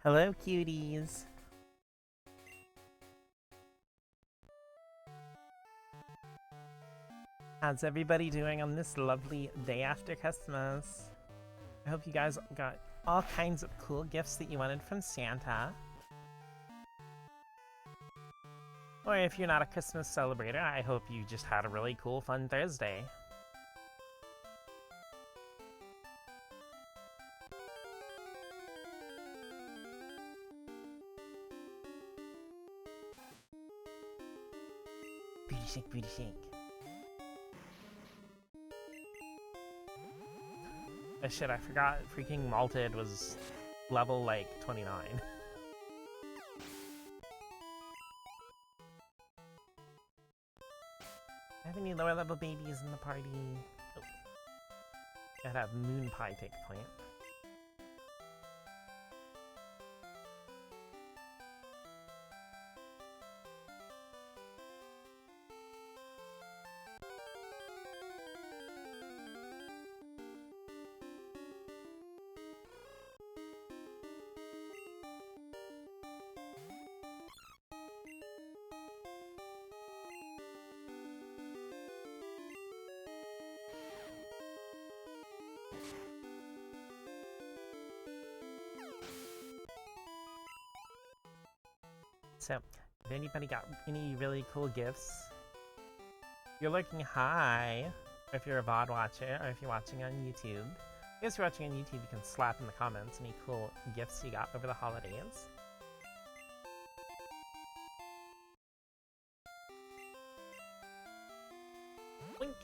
Hello, cuties. How's everybody doing on this lovely day after Christmas? I hope you guys got all kinds of cool gifts that you wanted from Santa. Or if you're not a Christmas celebrator, I hope you just had a really cool, fun Thursday. Booty shake, booty shake. Oh shit, I forgot freaking Malted was level, like, 29. I have any lower level babies in the party? Oh. Gotta have Moon Pie take point. So, if anybody got any really cool gifts, if you're lurking high, or if you're a VOD watcher, or if you're watching on YouTube, I guess if you're watching on YouTube, you can slap in the comments any cool gifts you got over the holidays. Blink!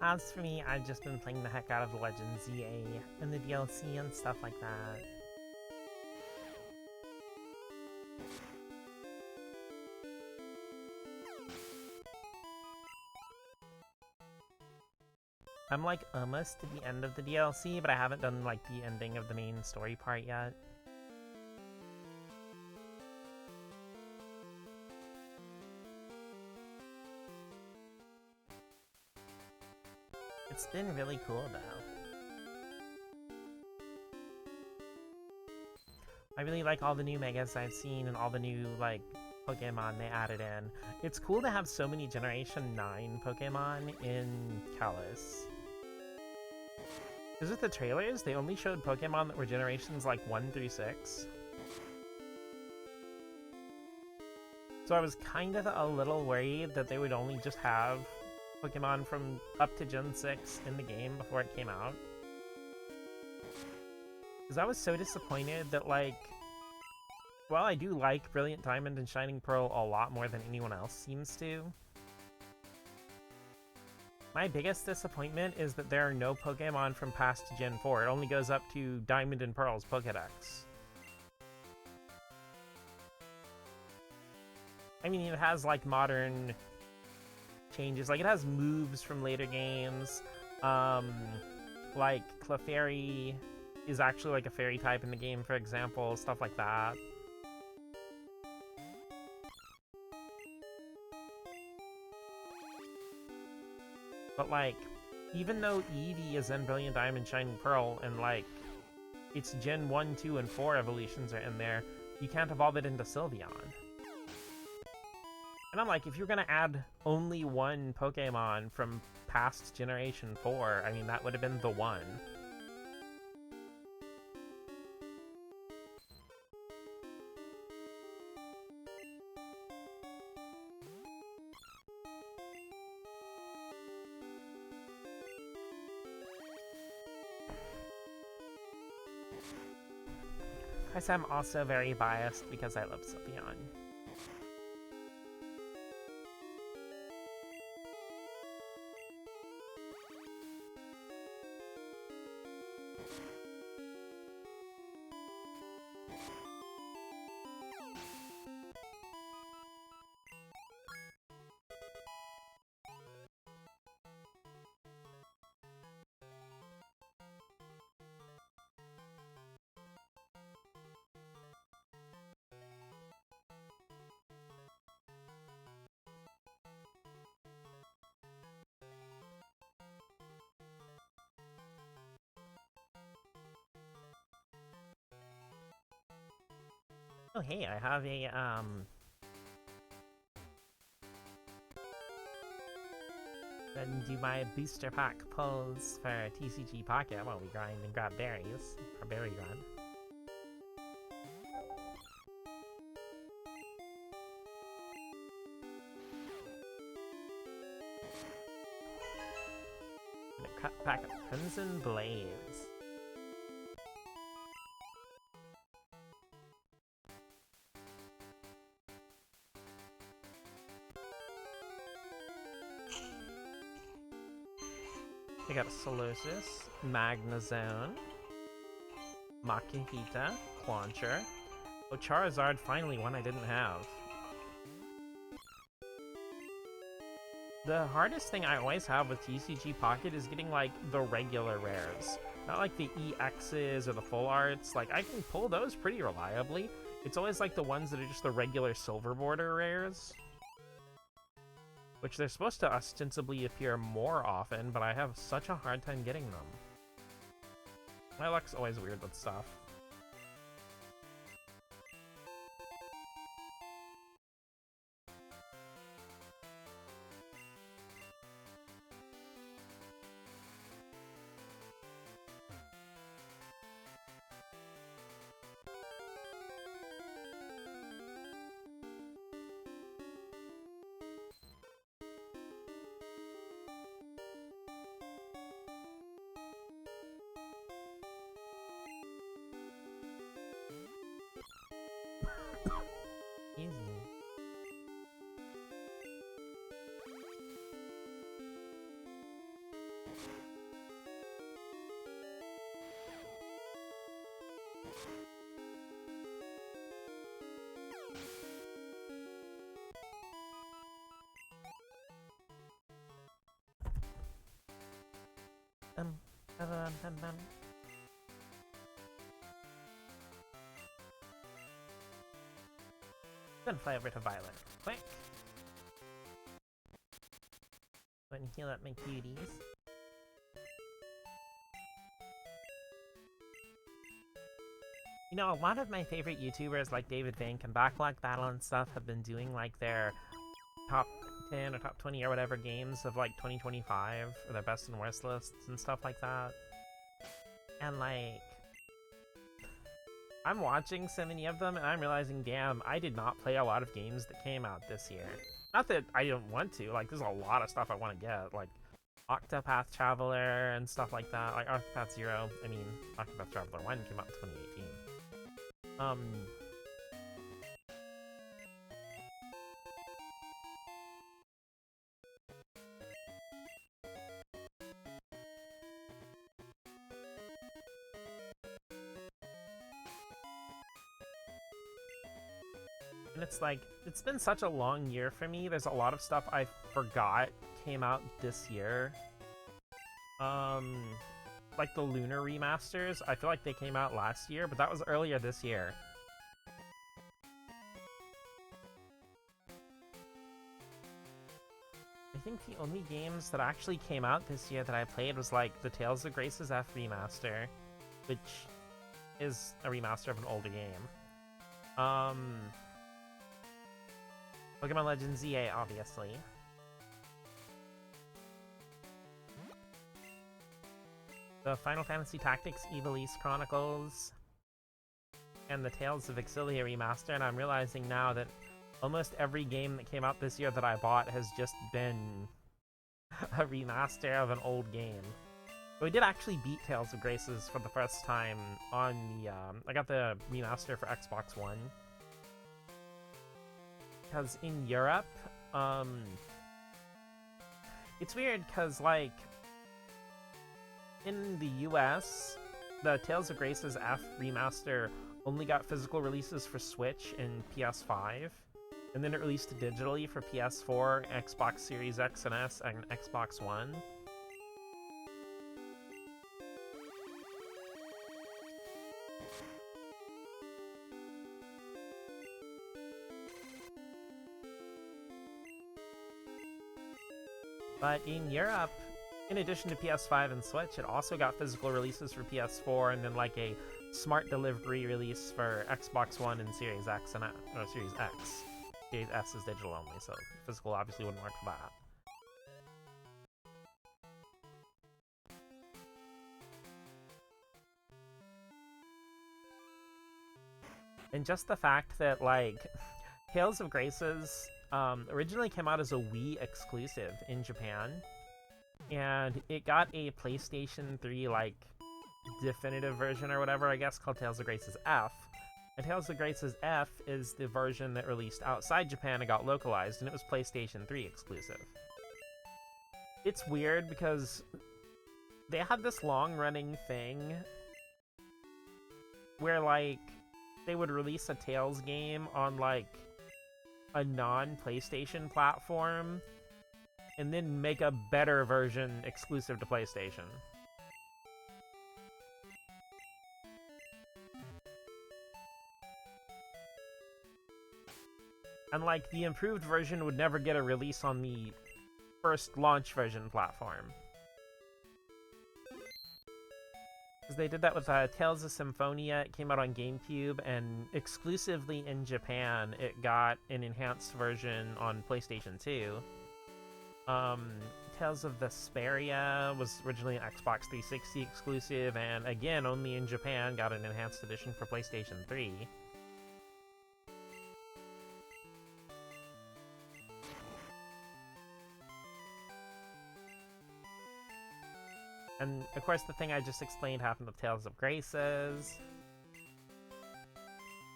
As for me, I've just been playing the heck out of the Legend ZA and the DLC and stuff like that. I'm like almost to the end of the DLC, but I haven't done like the ending of the main story part yet. It's been really cool though. I really like all the new megas I've seen and all the new like Pokemon they added in. It's cool to have so many Generation 9 Pokemon in Kalos. Because with the trailers, they only showed Pokemon that were generations like 1 through 6. So I was kind of a little worried that they would only just have Pokemon from up to Gen 6 in the game before it came out. Because I was so disappointed that, like, while I do like Brilliant Diamond and Shining Pearl a lot more than anyone else seems to, my biggest disappointment is that there are no Pokemon from past Gen 4. It only goes up to Diamond and Pearl's Pokedex. I mean, it has, like, modern changes. Like, it has moves from later games. Like, Clefairy is actually, like, a fairy type in the game, for example. Stuff like that. But, like, even though Eevee is in Brilliant Diamond Shining Pearl, and, like, its Gen 1, 2, and 4 evolutions are in there, you can't evolve it into Sylveon. And I'm like, if you're gonna add only one Pokemon from past Generation 4, I mean, that would have been the one. Of course, I'm also very biased because I love Sylveon. Oh hey, I have a then do my booster pack pulls for TCG Pocket while we grind and grab berries for berry run. And a pack of Crimson Blades. I got Solosis, Magnezone, Makuhita, Clauncher. Oh, Charizard, finally one I didn't have. The hardest thing I always have with TCG Pocket is getting, like, the regular rares. Not like the EXs or the full arts. Like, I can pull those pretty reliably. It's always, like, the ones that are just the regular silver border rares. Which they're supposed to ostensibly appear more often, but I have such a hard time getting them. My luck's always weird with stuff. Easy. Dum, dum, dum, dum. Then fly over to Violet. Quick! Go ahead and heal up my cuties. You know, a lot of my favorite YouTubers like David Vink and Backlog Battle and stuff have been doing like their top 10 or top 20 or whatever games of like 2025 or their best and worst lists and stuff like that. And like, I'm watching so many of them and I'm realizing, damn, I did not play a lot of games that came out this year. Not that I don't want to, like, there's a lot of stuff I want to get, like Octopath Traveler and stuff like that, like Octopath Zero. I mean, Octopath Traveler 1 came out in 2018. And it's like, it's been such a long year for me. There's a lot of stuff I forgot came out this year. Like the Lunar remasters, I feel like they came out last year, but that was earlier this year. I think the only games that actually came out this year that I played was like the Tales of Graces F remaster, which is a remaster of an older game. Pokemon Legends EA, obviously. The Final Fantasy Tactics Ivalice Chronicles, and the Tales of Exilia remaster, and I'm realizing now that almost every game that came out this year that I bought has just been a remaster of an old game. But we did actually beat Tales of Graces for the first time on the, I got the remaster for Xbox One. Because in Europe, it's weird because, like, in the US, the Tales of Graces F remaster only got physical releases for Switch and PS5, and then it released digitally for PS4, Xbox Series X and S, and Xbox One. But in Europe, in addition to PS5 and Switch, it also got physical releases for PS4 and then like a smart delivery release for Xbox One and Series X and Series X. Series S is digital only, so physical obviously wouldn't work for that. And just the fact that, like, Tales of Graces originally came out as a Wii exclusive in Japan, and it got a PlayStation 3, like, definitive version or whatever, I guess, called Tales of Graces F. And Tales of Graces F is the version that released outside Japan and got localized, and it was PlayStation 3 exclusive. It's weird because they had this long-running thing where, like, they would release a Tales game on, like, a non-PlayStation platform, and then make a better version exclusive to PlayStation. And, like, the improved version would never get a release on the first launch version platform. Because they did that with Tales of Symphonia. It came out on GameCube, and exclusively in Japan, it got an enhanced version on PlayStation 2. Tales of Vesperia was originally an Xbox 360 exclusive, and again, only in Japan, got an enhanced edition for PlayStation 3. And, of course, the thing I just explained happened with Tales of Graces.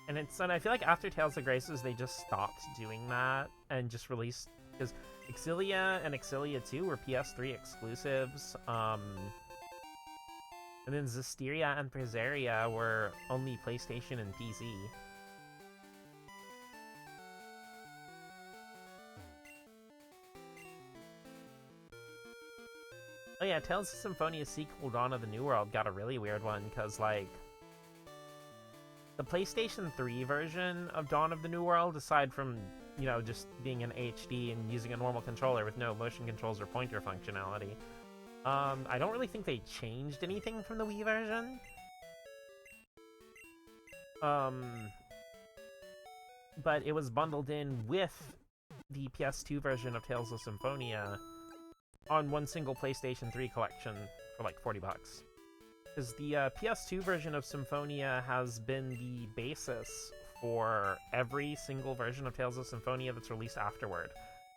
And I feel like after Tales of Graces, they just stopped doing that and just released... Because Exilia and Exilia 2 were PS3 exclusives. And then Zestiria and Presaria were only PlayStation and PC. Oh yeah, Tales of Symphonia sequel Dawn of the New World got a really weird one, because, like, the PlayStation 3 version of Dawn of the New World, aside from, you know, just being an HD and using a normal controller with no motion controls or pointer functionality, I don't really think they changed anything from the Wii version. But it was bundled in with the PS2 version of Tales of Symphonia on one single PlayStation 3 collection for like $40. Because the PS2 version of Symphonia has been the basis for every single version of Tales of Symphonia that's released afterward.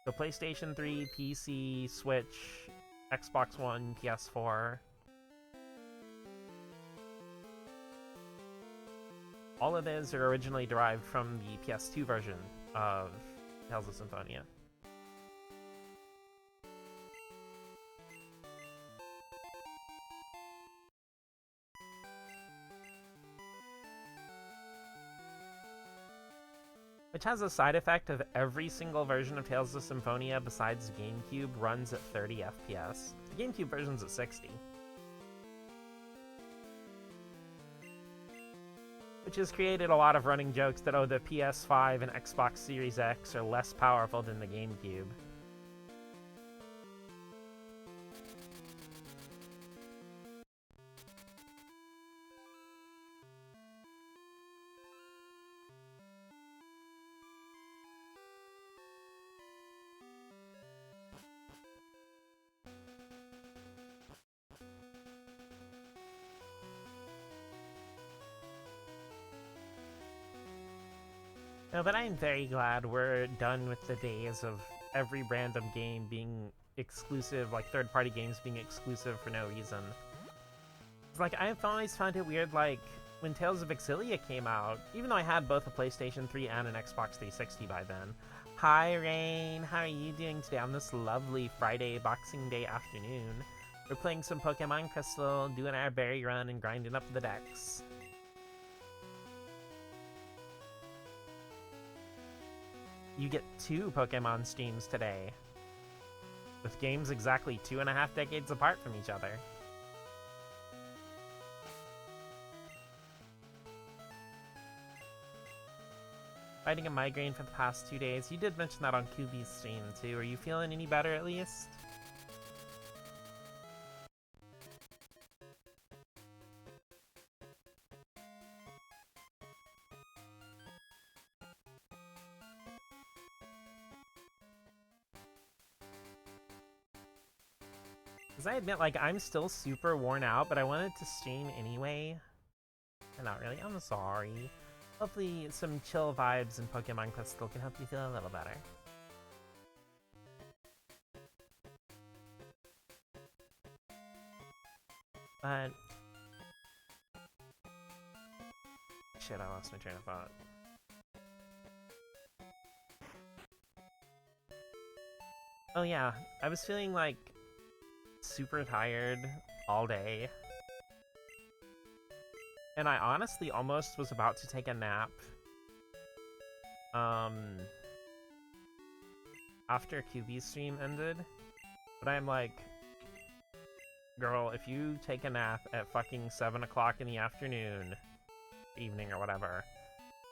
So PlayStation 3, PC, Switch, Xbox One, PS4. All of those are originally derived from the PS2 version of Tales of Symphonia. Which has a side effect of every single version of Tales of Symphonia besides GameCube runs at 30 FPS. The GameCube version's at 60. Which has created a lot of running jokes that, oh, the PS5 and Xbox Series X are less powerful than the GameCube. No, but I'm very glad we're done with the days of every random game being exclusive, like third-party games being exclusive for no reason. It's like, I've always found it weird, like, when Tales of Exilia came out, even though I had both a PlayStation 3 and an Xbox 360 by then. Hi, Rain! How are you doing today on this lovely Friday Boxing Day afternoon? We're playing some Pokemon Crystal, doing our berry run, and grinding up the decks. You get 2 Pokemon streams today, with games exactly 2.5 decades apart from each other. Fighting a migraine for the past 2 days. You did mention that on QB's stream too. Are you feeling any better at least? Because I admit, like, I'm still super worn out, but I wanted to stream anyway. And not really, I'm sorry. Hopefully some chill vibes in Pokemon Crystal can help you feel a little better. But... shit, I lost my train of thought. Oh yeah, I was feeling like super tired all day. And I honestly almost was about to take a nap. After QB's stream ended. But I'm like, girl, if you take a nap at fucking 7 o'clock in the afternoon, evening or whatever,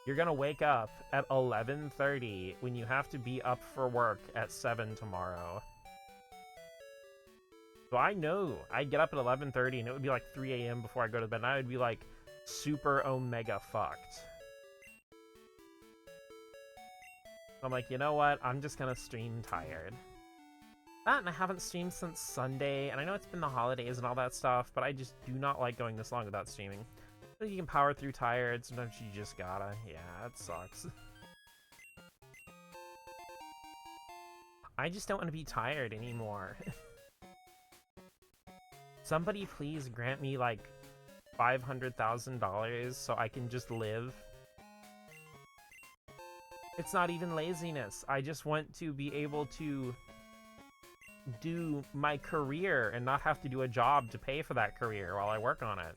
you're gonna wake up at 11:30 when you have to be up for work at 7 tomorrow. So I know I'd get up at 11:30 and it would be like 3 a.m. before I go to bed, and I would be like super omega fucked. I'm like, you know what? I'm just gonna stream tired. That, and I haven't streamed since Sunday, and I know it's been the holidays and all that stuff, but I just do not like going this long without streaming. You can power through tired, sometimes you just gotta. Yeah, it sucks. I just don't want to be tired anymore. Somebody please grant me, like, $500,000 so I can just live. It's not even laziness. I just want to be able to do my career and not have to do a job to pay for that career while I work on it.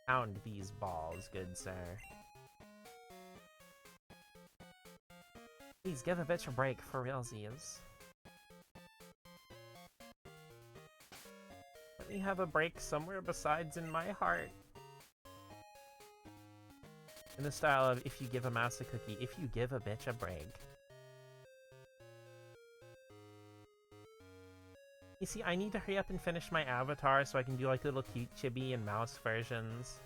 Pound these balls, good sir. Please give a bitch a break, for realsies. Let me have a break somewhere besides in my heart. In the style of, if you give a mouse a cookie, if you give a bitch a break. You see, I need to hurry up and finish my avatar so I can do like little cute chibi and mouse versions.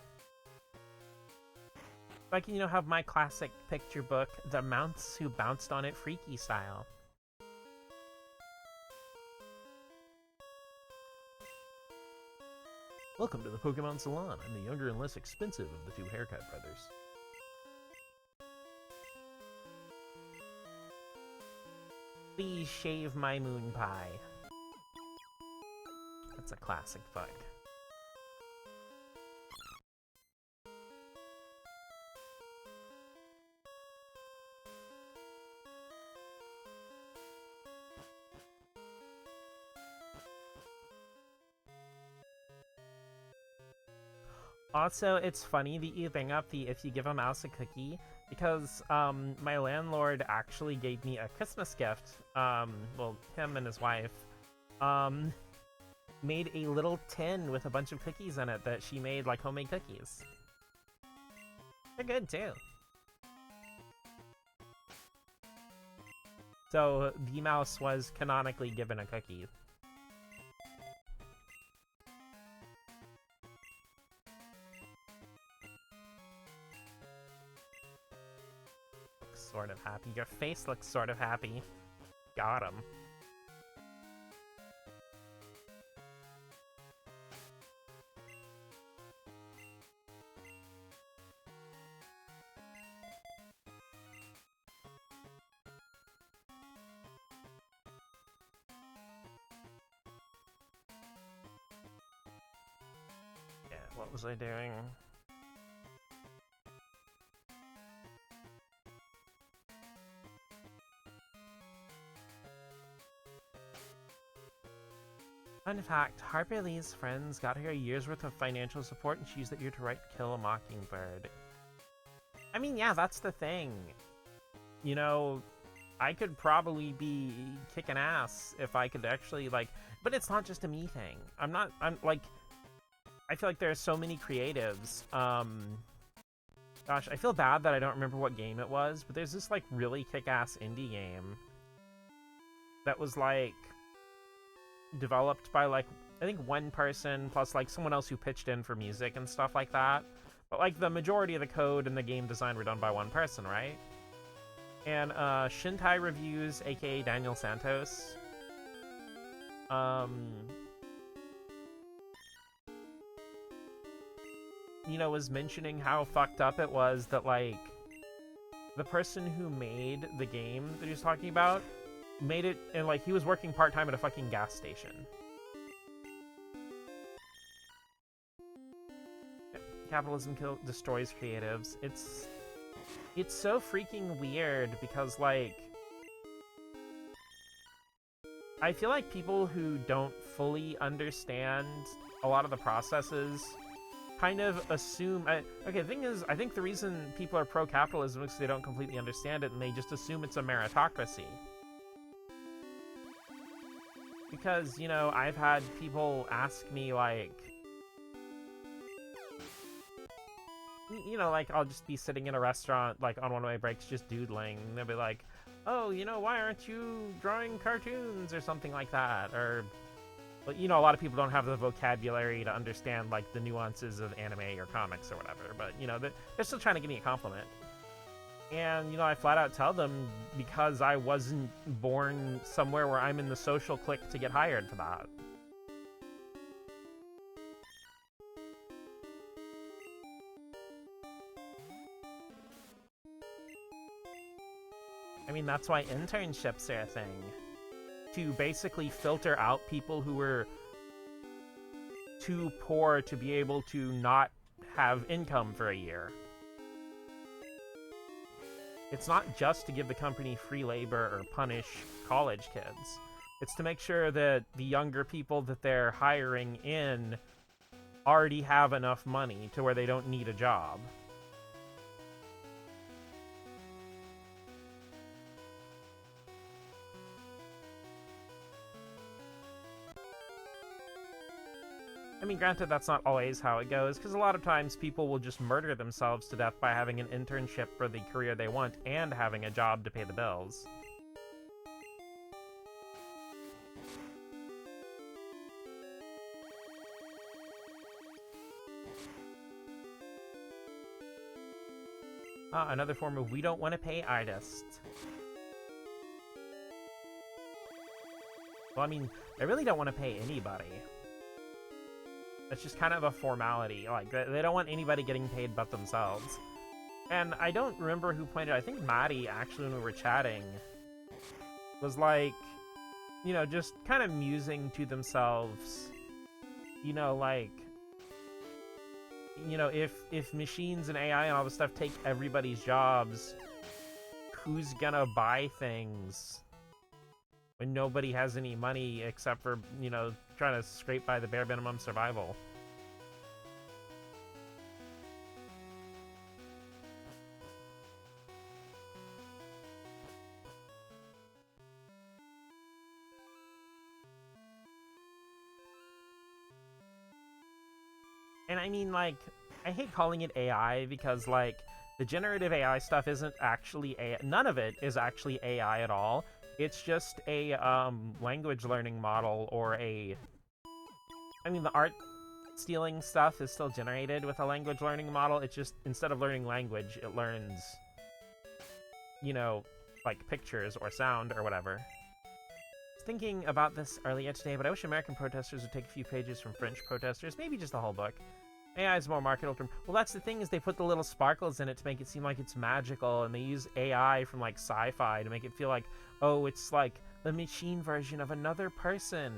So I can, you know, have my classic picture book, The Mouse Who Bounced on It Freaky style. Welcome to the Pokemon Salon. I'm the younger and less expensive of the two haircut brothers. Please shave my moon pie. That's a classic fuck. Also, it's funny that you bring up the if you give a mouse a cookie, because my landlord actually gave me a Christmas gift. Well, him and his wife made a little tin with a bunch of cookies in it that she made, like homemade cookies. They're good too. So the mouse was canonically given a cookie. Looks sort of happy. Your face looks sort of happy. Got him. What was I doing? Fun fact, Harper Lee's friends got her a year's worth of financial support and she used that year to write Kill a Mockingbird. I mean, yeah, that's the thing. You know, I could probably be kicking ass if I could actually, like... But it's not just a me thing. I'm like... I feel like there are so many creatives. Gosh, I feel bad that I don't remember what game it was, but there's this, like, really kick-ass indie game that was, like, developed by, like, I think one person plus, like, someone else who pitched in for music and stuff like that. But, like, the majority of the code and the game design were done by one person, right? And, Shintai Reviews, aka Daniel Santos, you know, was mentioning how fucked up it was that, like, the person who made the game that he was talking about made it, and, like, he was working part-time at a fucking gas station. Capitalism destroys creatives. It's so freaking weird because, like, I feel like people who don't fully understand a lot of the processes kind of assume... okay, the thing is, I think the reason people are pro-capitalism is because they don't completely understand it, and they just assume it's a meritocracy. Because, you know, I've had people ask me, like... You know, like, I'll just be sitting in a restaurant, like, on one of my breaks, just doodling, and they'll be like, oh, you know, why aren't you drawing cartoons or something like that? Or... But, you know, a lot of people don't have the vocabulary to understand, like, the nuances of anime or comics or whatever. But, you know, they're still trying to give me a compliment. And, you know, I flat out tell them because I wasn't born somewhere where I'm in the social clique to get hired for that. I mean, that's why internships are a thing. To basically filter out people who were too poor to be able to not have income for a year. It's not just to give the company free labor or punish college kids. It's to make sure that the younger people that they're hiring in already have enough money to where they don't need a job. I mean, granted, that's not always how it goes, because a lot of times people will just murder themselves to death by having an internship for the career they want and having a job to pay the bills. Another form of we don't want to pay artists. Well, I mean, I really don't want to pay anybody. It's just kind of a formality. Like, they don't want anybody getting paid but themselves. And I don't remember who pointed... I think Maddie, actually, when we were chatting, was like, you know, just kind of musing to themselves, you know, like, you know, if machines and AI and all this stuff take everybody's jobs, who's gonna buy things when nobody has any money except for, you know, trying to scrape by the bare minimum survival? And I mean, like, I hate calling it AI because, like, the generative AI stuff isn't actually AI. None of it is actually AI at all. It's just a language learning model or a... I mean, the art stealing stuff is still generated with a language learning model. It's just, instead of learning language, it learns, you know, like pictures or sound or whatever. I was thinking about this earlier today, but I wish American protesters would take a few pages from French protesters, maybe just the whole book. AI is more marketable term. Well, that's the thing, is they put the little sparkles in it to make it seem like it's magical, and they use AI from, like, sci-fi to make it feel like, oh, it's like the machine version of another person.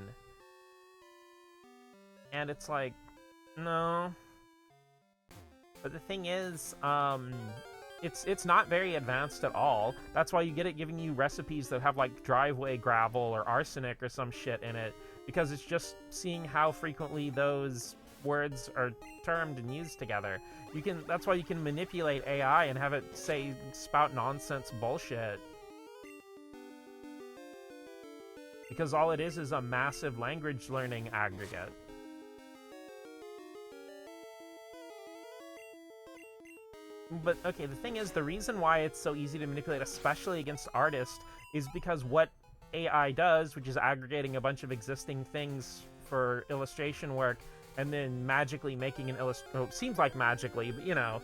And it's like, no. But the thing is, it's not very advanced at all. That's why you get it giving you recipes that have, like, driveway gravel or arsenic or some shit in it, because it's just seeing how frequently those words are termed and used together. That's why you can manipulate AI and have it spout nonsense bullshit. Because all it is a massive language learning aggregate. But, okay, the thing is, the reason why it's so easy to manipulate, especially against artists, is because what AI does, which is aggregating a bunch of existing things for illustration work, and then magically making an well, it seems like magically, but, you know,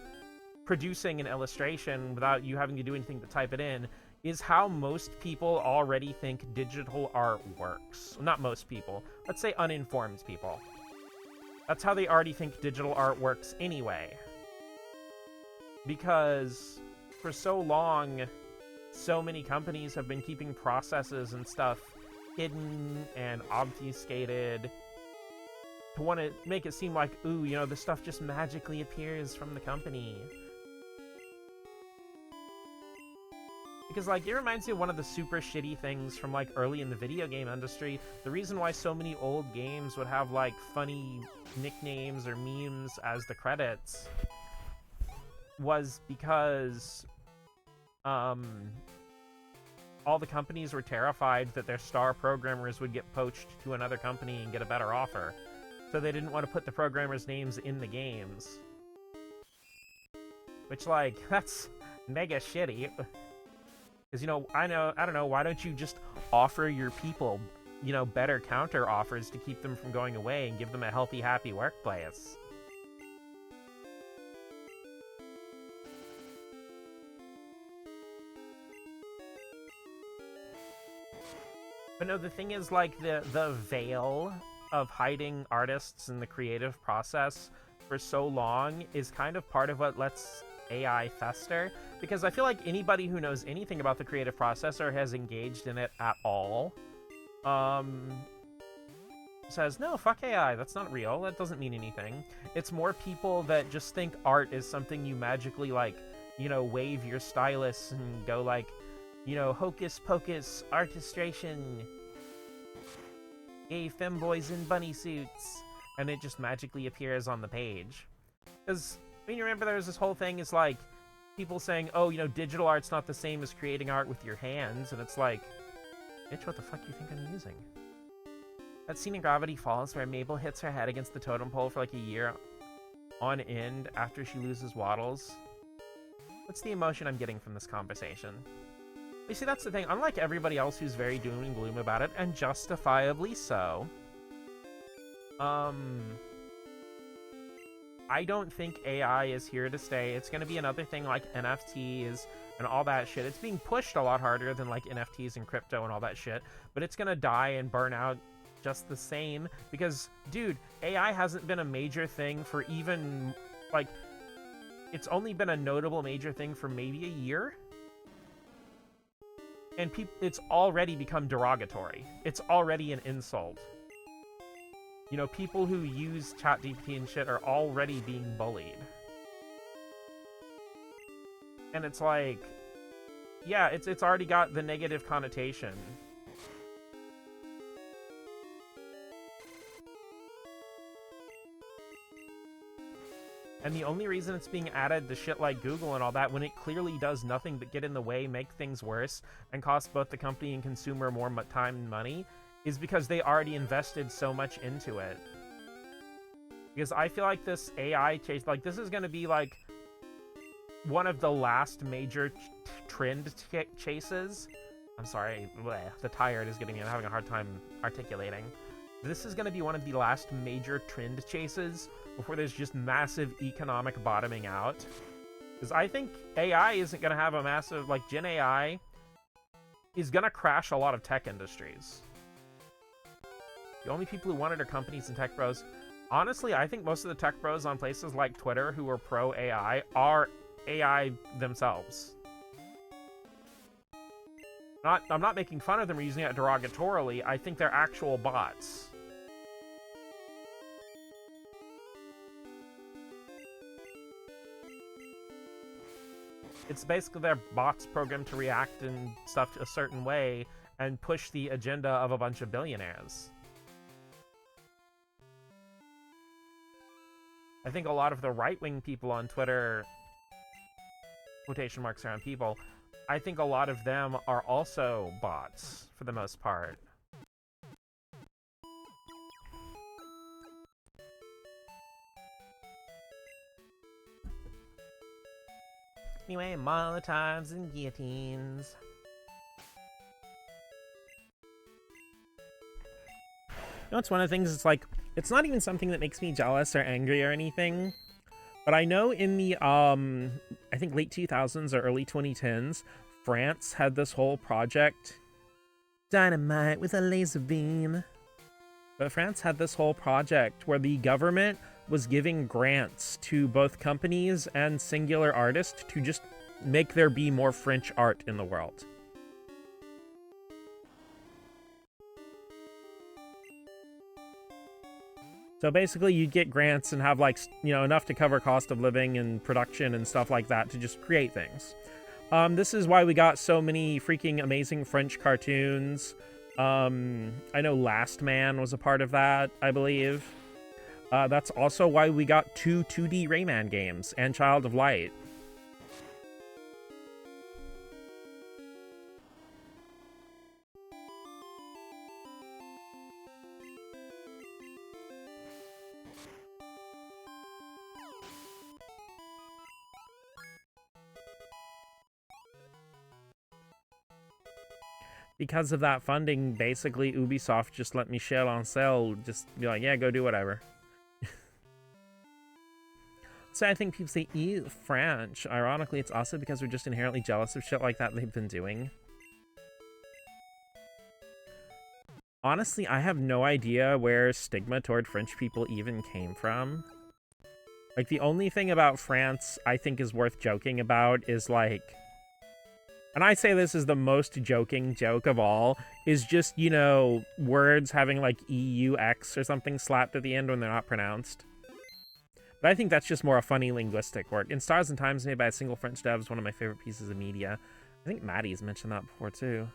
producing an illustration without you having to do anything to type it in, is how most people already think digital art works. Not most people. Let's say uninformed people. That's how they already think digital art works anyway. Because for so long, so many companies have been keeping processes and stuff hidden and obfuscated to want to make it seem like, ooh, you know, this stuff just magically appears from the company. Because, like, it reminds me of one of the super shitty things from, like, early in the video game industry. The reason why so many old games would have, like, funny nicknames or memes as the credits was because, all the companies were terrified that their star programmers would get poached to another company and get a better offer. So they didn't want to put the programmers' names in the games. Which, like, that's mega shitty. Because, you know, I don't know, why don't you just offer your people, you know, better counter offers to keep them from going away and give them a healthy, happy workplace? But no, the thing is, like, the veil of hiding artists in the creative process for so long is kind of part of what lets AI fester, because I feel like anybody who knows anything about the creative process or has engaged in it at all says, no, fuck AI, that's not real, that doesn't mean anything. It's more people that just think art is something you magically, like, you know, wave your stylus and go like, you know, hocus pocus artistration, gay femboys in bunny suits, and it just magically appears on the page. Because, I mean, you remember there was this whole thing, is like, people saying, oh, you know, digital art's not the same as creating art with your hands, and it's like, bitch, what the fuck do you think I'm using? That scene in Gravity Falls where Mabel hits her head against the totem pole for like a year on end after she loses Waddles. What's the emotion I'm getting from this conversation? You see, that's the thing. Unlike everybody else who's very doom and gloom about it, and justifiably so, I don't think AI is here to stay. It's going to be another thing like NFTs and all that shit. It's being pushed a lot harder than like NFTs and crypto and all that shit, but it's going to die and burn out just the same because, dude, AI hasn't been a major thing for even, like, it's only been a notable major thing for maybe a year. And it's already become derogatory. It's already an insult. You know, people who use ChatGPT and shit are already being bullied. And it's like, yeah, it's already got the negative connotation. And the only reason it's being added to shit like Google and all that, when it clearly does nothing but get in the way, make things worse, and cost both the company and consumer more time and money, is because they already invested so much into it. Because I feel like this AI chase, like, this is going to be, like, one of the last major trend chases. I'm sorry, bleh, the tired is getting me. I'm having a hard time articulating. This is going to be one of the last major trend chases before there's just massive economic bottoming out. Because I think AI isn't going to have a massive, like, Gen AI is going to crash a lot of tech industries. The only people who want it are companies and tech bros. Honestly, I think most of the tech bros on places like Twitter who are pro-AI are AI themselves. I'm not making fun of them or using it derogatorily. I think they're actual bots. It's basically their bots programmed to react and stuff a certain way and push the agenda of a bunch of billionaires. I think a lot of the right-wing people on Twitter, quotation marks around people, I think a lot of them are also bots, for the most part. Anyway, Molotovs and guillotines. You know, it's one of the things, it's like, it's not even something that makes me jealous or angry or anything, but I know in the, I think late 2000s or early 2010s, France had this whole project. Dynamite with a laser beam. But France had this whole project where the government was giving grants to both companies and singular artists to just make there be more French art in the world. So basically you'd get grants and have, like, you know, enough to cover cost of living and production and stuff like that to just create things. This is why we got so many freaking amazing French cartoons. I know Last Man was a part of that, I believe. That's also why we got 2 2D Rayman games and Child of Light. Because of that funding, basically, Ubisoft just let Michel Ancel just be like, yeah, go do whatever. So I think people say, ew, French. Ironically, it's also because we're just inherently jealous of shit like that they've been doing. Honestly, I have no idea where stigma toward French people even came from. Like, the only thing about France I think is worth joking about is, like... And I say this is the most joking joke of all, is just, you know, words having, like, EUX or something slapped at the end when they're not pronounced. But I think that's just more a funny linguistic word. In Stars and Times, made by a single French dev, is one of my favorite pieces of media. I think Maddie's mentioned that before, too.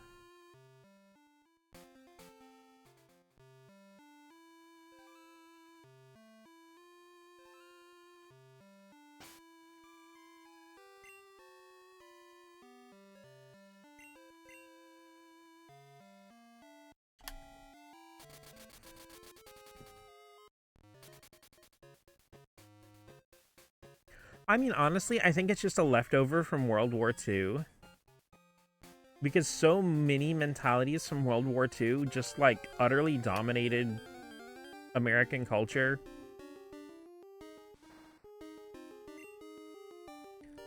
I mean, honestly, I think it's just a leftover from World War II. Because so many mentalities from World War II just, like, utterly dominated American culture.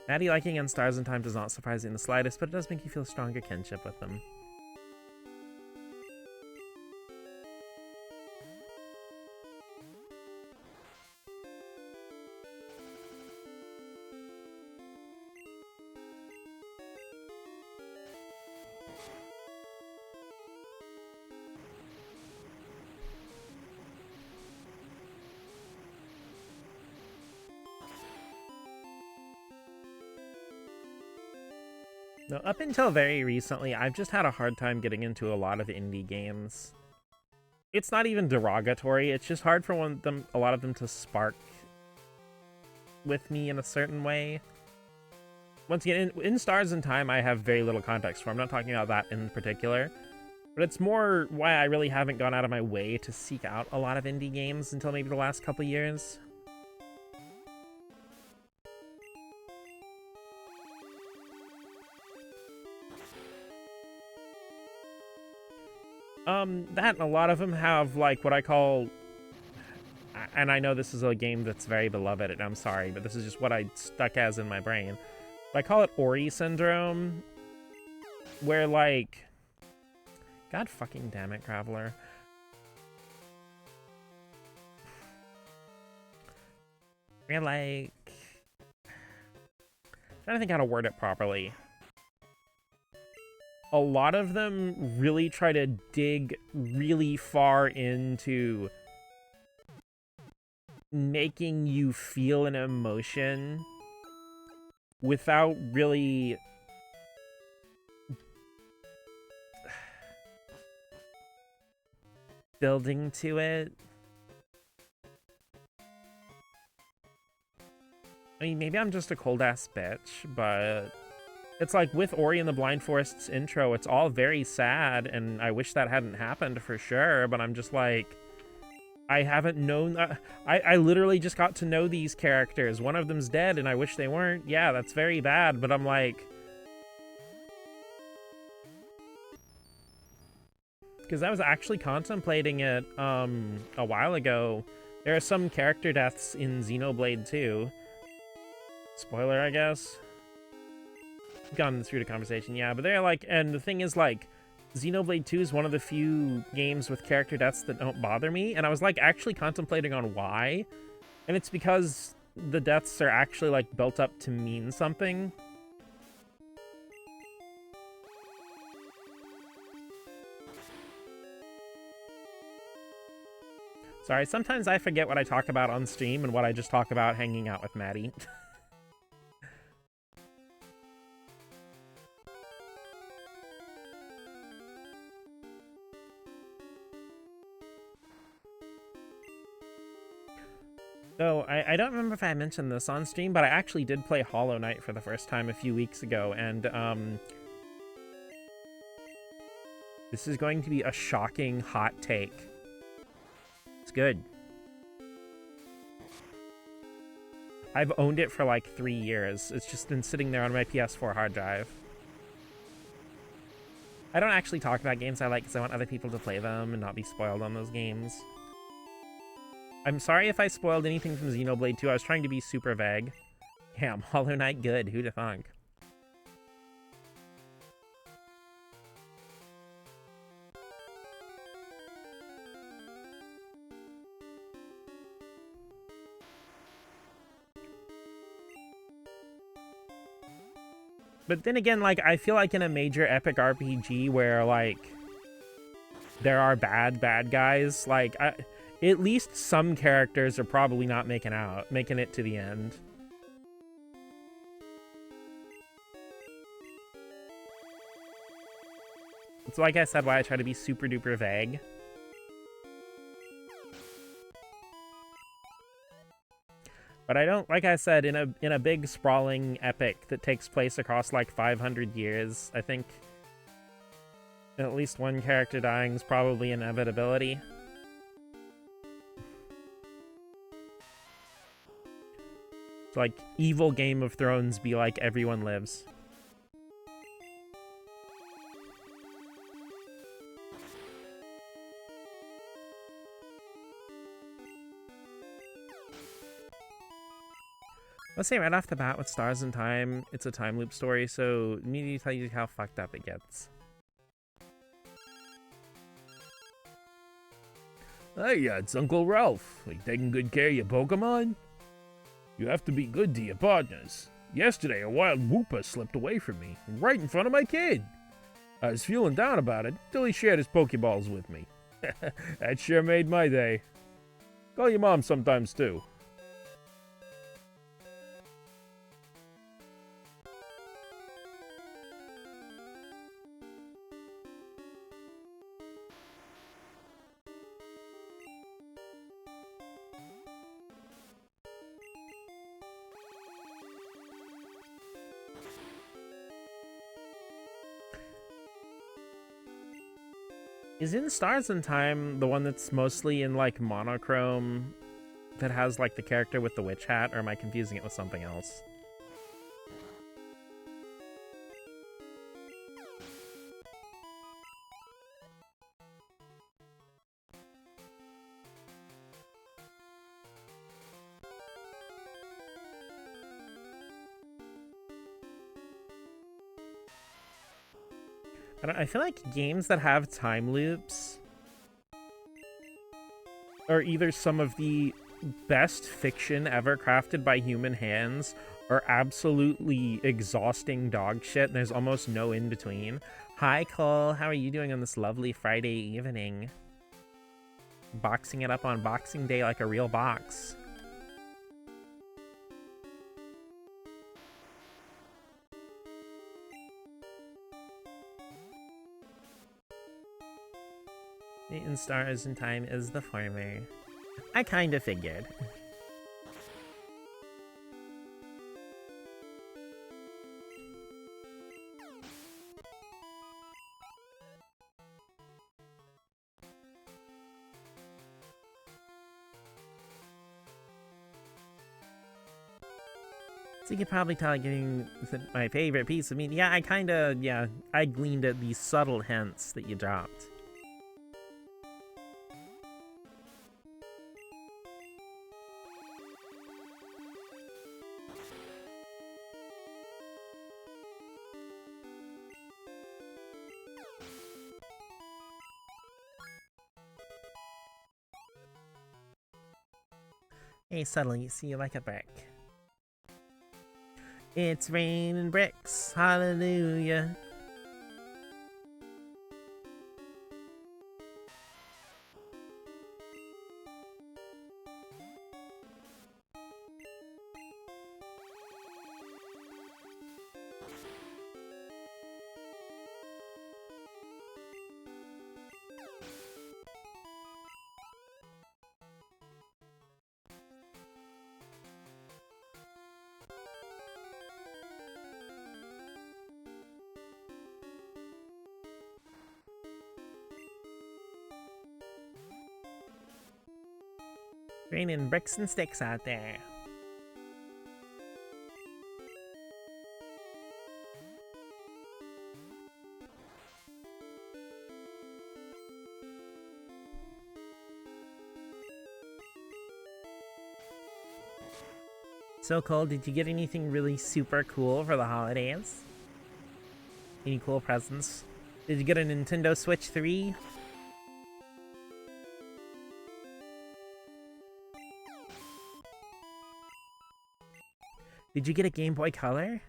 Maddie liking in Stars and Times is not surprising in the slightest, but it does make you feel a stronger kinship with them. No, up until very recently, I've just had a hard time getting into a lot of indie games. It's not even derogatory, it's just hard for a lot of them to spark with me in a certain way. Once again, in Stars and Time, I have very little context for. I'm not talking about that in particular. But it's more why I really haven't gone out of my way to seek out a lot of indie games until maybe the last couple years. That and a lot of them have, like, what I call... And I know this is a game that's very beloved, and I'm sorry, but this is just what I stuck as in my brain. But I call it Ori Syndrome, where, like... God fucking damn it, Graveler. We're like... I'm trying to think how to word it properly. A lot of them really try to dig really far into making you feel an emotion without really building to it. I mean, maybe I'm just a cold-ass bitch, but... It's like with Ori and the Blind Forest's intro, it's all very sad, and I wish that hadn't happened for sure, but I'm just like... I haven't known... I literally just got to know these characters. One of them's dead, and I wish they weren't. Yeah, that's very bad, but I'm like... Because I was actually contemplating it a while ago. There are some character deaths in Xenoblade 2. Spoiler, I guess. gone through the conversation, yeah, but they're like, and the thing is, like, Xenoblade 2 is one of the few games with character deaths that don't bother me, and I was, like, actually contemplating on why, and it's because the deaths are actually, like, built up to mean something. Sorry, sometimes I forget what I talk about on stream and what I just talk about hanging out with Maddie. So, I don't remember if I mentioned this on stream, but I actually did play Hollow Knight for the first time a few weeks ago, and, this is going to be a shocking hot take. It's good. I've owned it for like 3 years. It's just been sitting there on my PS4 hard drive. I don't actually talk about games I like because I want other people to play them and not be spoiled on those games. I'm sorry if I spoiled anything from Xenoblade 2. I was trying to be super vague. Damn, Hollow Knight good. Who'da thunk? But then again, like, I feel like in a major epic RPG where, like, there are bad guys, like, at least some characters are probably not making it to the end. It's like I said, why I try to be super duper vague. But I don't, like I said, in a big sprawling epic that takes place across like 500 years, I think at least one character dying is probably an inevitability. It's like evil Game of Thrones be like everyone lives. Let's say right off the bat with Stars in Time, it's a time loop story, so need to tell you how fucked up it gets. Hey, it's Uncle Ralph. You taking good care of your Pokemon? You have to be good to your partners. Yesterday, a wild Wooper slipped away from me, right in front of my kid. I was feeling down about it till he shared his Pokeballs with me. That sure made my day. Call your mom sometimes, too. Is In Stars in Time the one that's mostly in, like, monochrome that has, like, the character with the witch hat, or am I confusing it with something else? I feel like games that have time loops are either some of the best fiction ever crafted by human hands or absolutely exhausting dog shit, and there's almost no in between. Hi, Cole. How are you doing on this lovely Friday evening? Boxing it up on Boxing Day like a real box. In Stars in Time is the former. I kinda figured. So you could probably tell I'm getting my favorite piece. I mean, yeah, I gleaned at these subtle hints that you dropped. Hey, subtly, see you like a brick. It's raining bricks, hallelujah. Raining bricks and sticks out there. So Cole, did you get anything really super cool for the holidays? Any cool presents? Did you get a Nintendo Switch 3? Did you get a Game Boy Color?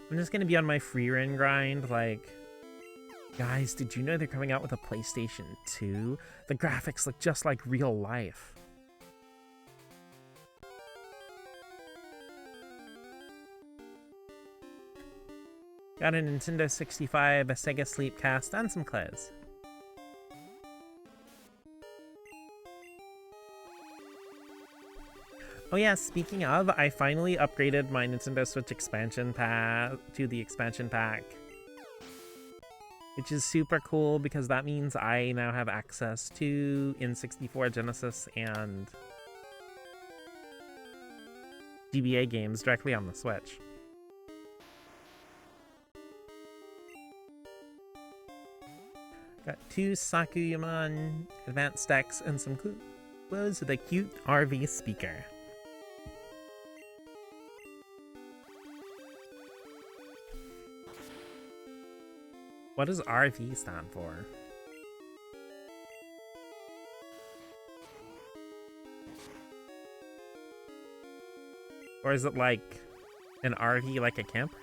I'm just gonna be on my free run grind, like... Guys, did you know they're coming out with a PlayStation 2? The graphics look just like real life. Got a Nintendo 65, a Sega Sleepcast, and some clothes. Oh yeah, speaking of, I finally upgraded my Nintendo Switch expansion pack to the expansion pack. Which is super cool because that means I now have access to N64, Genesis, and GBA games directly on the Switch. Got 2 Sakuyamon advanced decks and some clothes with a cute RV speaker. What does RV stand for? Or is it like an RV like a camper?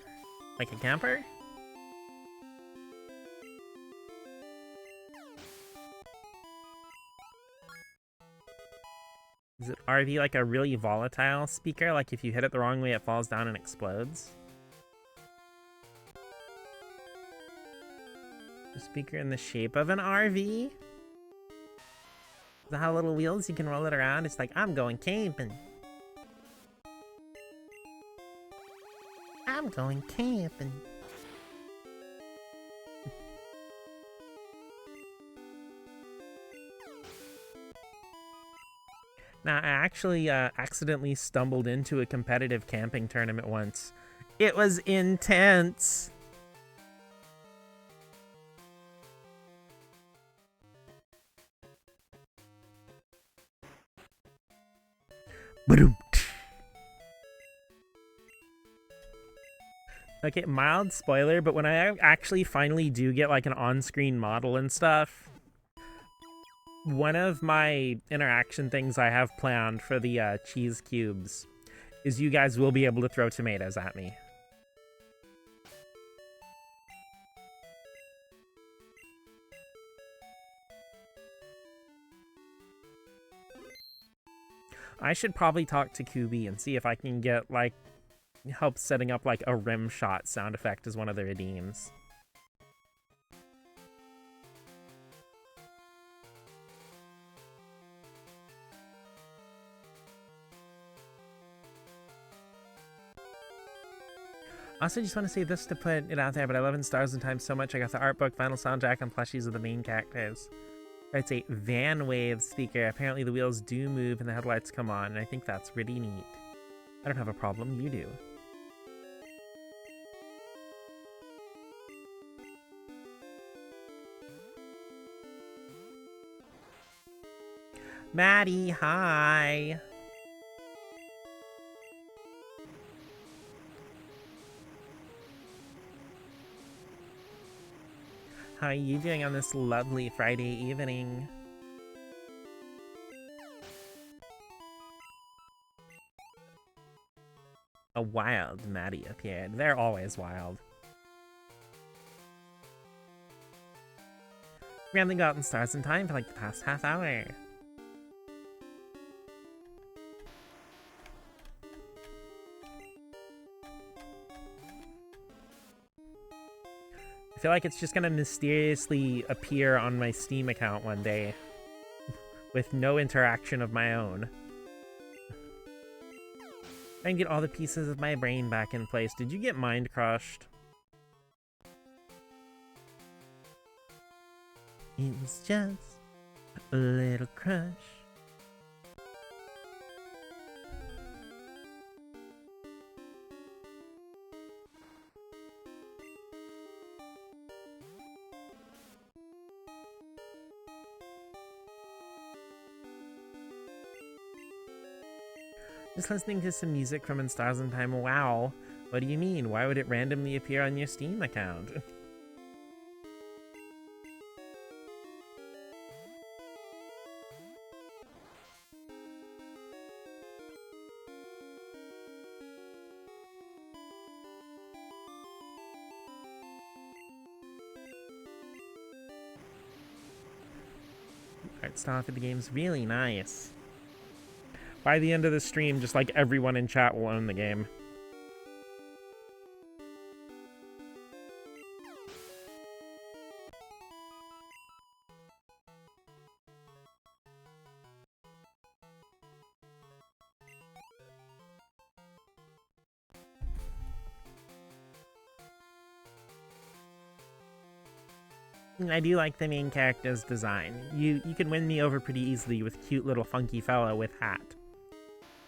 Like a camper? Is it RV like a really volatile speaker? Like if you hit it the wrong way, it falls down and explodes? A speaker in the shape of an RV? Does it have little wheels? You can roll it around. It's like, I'm going camping. I'm going camping. Now, I actually accidentally stumbled into a competitive camping tournament once. It was intense. Okay, mild spoiler, but when I actually finally do get like an on-screen model and stuff, one of my interaction things I have planned for the cheese cubes is you guys will be able to throw tomatoes at me. I should probably talk to Kubi and see if I can get, like, help setting up, like, a rim shot sound effect as one of the redeems. Also, just want to say this to put it out there, but I love In Stars and Time so much. I got the art book, vinyl soundtrack, and plushies of the main characters. It's a Van Wave speaker. Apparently the wheels do move and the headlights come on, and I think that's really neat. I don't have a problem, you do. Maddie, hi. How are you doing on this lovely Friday evening? A wild Maddie appeared. They're always wild. We haven't gotten stars in time for like the past half hour. I feel like it's just gonna mysteriously appear on my Steam account one day with no interaction of my own. Try and get all the pieces of my brain back in place. Did you get mind crushed? It was just a little crush. Just listening to some music from In Stars in Time. Wow. What do you mean? Why would it randomly appear on your Steam account? Art style for the game's really nice. By the end of the stream, just like everyone in chat will own the game. I do like the main character's design. You can win me over pretty easily with cute little funky fellow with hat.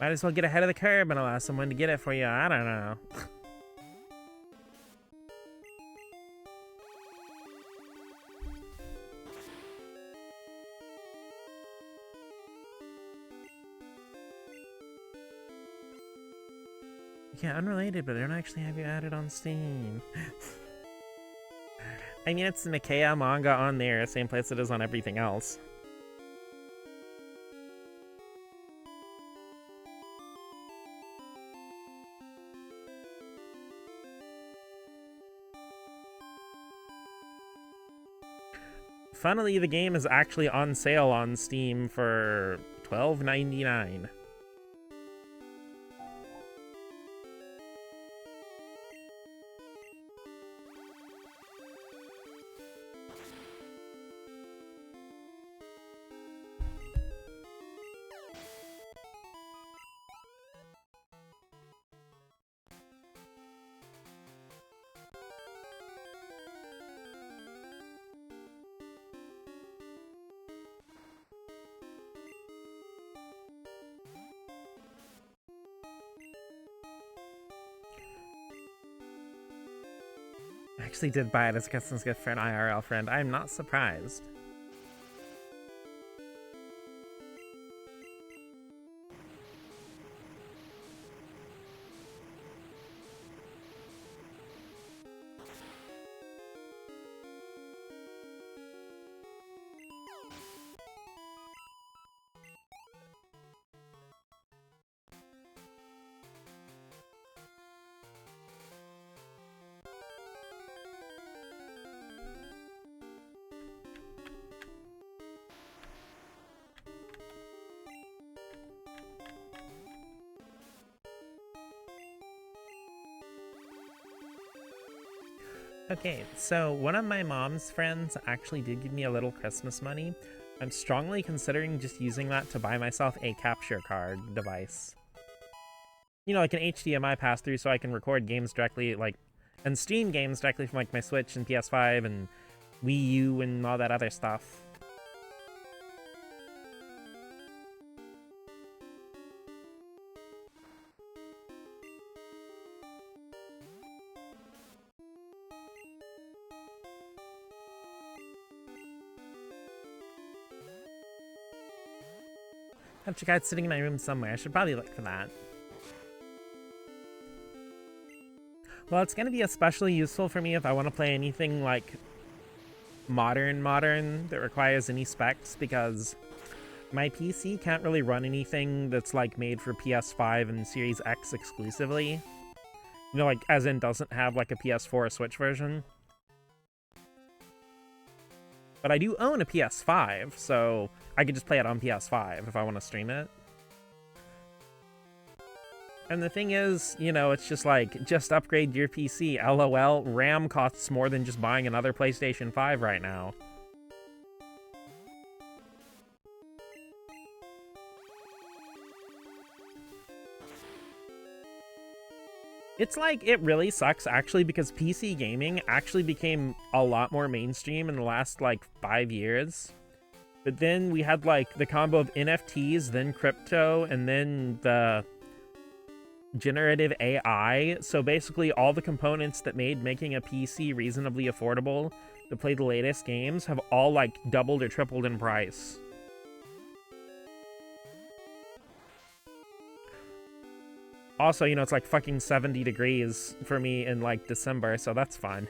Might as well get ahead of the curve and allow someone to get it for you. I don't know. Yeah, unrelated, but I don't actually have you added on Steam. I mean, it's the Micaiah manga on there, same place it is on everything else. Funnily, the game is actually on sale on Steam for $12.99. I actually did buy it as a Christmas gift for an IRL friend. I'm not surprised. Okay, so one of my mom's friends actually did give me a little Christmas money. I'm strongly considering just using that to buy myself a capture card device. You know, like an HDMI pass-through so I can record games directly, like, and stream games directly from, like, my Switch and PS5 and Wii U and all that other stuff. Capture Card's sitting in my room somewhere. I should probably look for that. Well, it's going to be especially useful for me if I want to play anything like modern that requires any specs, because my PC can't really run anything that's like made for PS5 and Series X exclusively. You know, like as in doesn't have like a PS4 or Switch version. But I do own a PS5, so I could just play it on PS5 if I want to stream it. And the thing is, you know, it's just like, just upgrade your PC. LOL, RAM costs more than just buying another PlayStation 5 right now. It's like, it really sucks actually, because PC gaming actually became a lot more mainstream in the last like 5 years. But then we had like the combo of NFTs, then crypto, and then the generative AI. So basically all the components that made making a PC reasonably affordable to play the latest games have all like doubled or tripled in price. Also, you know, it's like fucking 70 degrees for me in like December, so that's fun.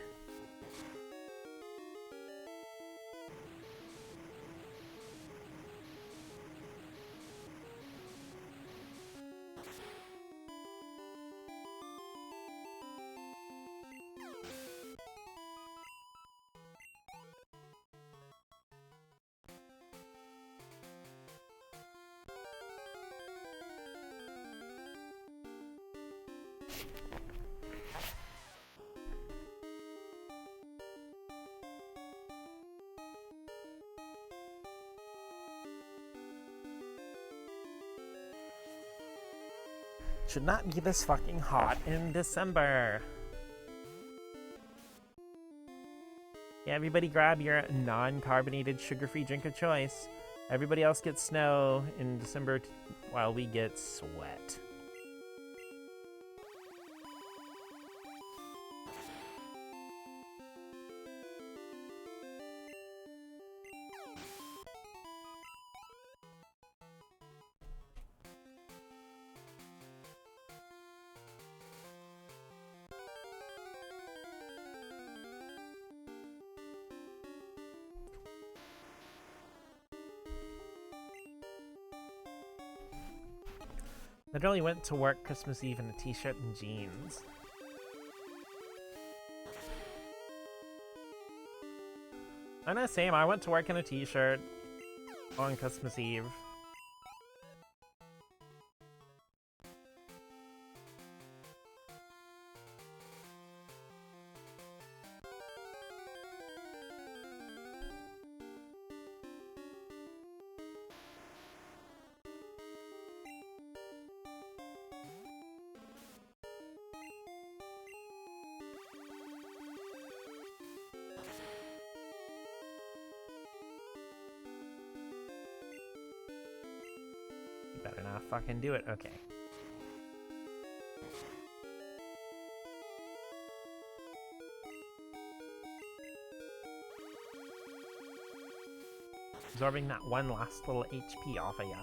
Should not be this fucking hot in December. Yeah, everybody grab your non-carbonated sugar-free drink of choice. Everybody else gets snow in December while we get sweat. Literally went to work Christmas Eve in a t-shirt and jeans. I know, same. I went to work in a t-shirt on Christmas Eve. Better not fucking do it. Okay. Absorbing that one last little HP off of ya.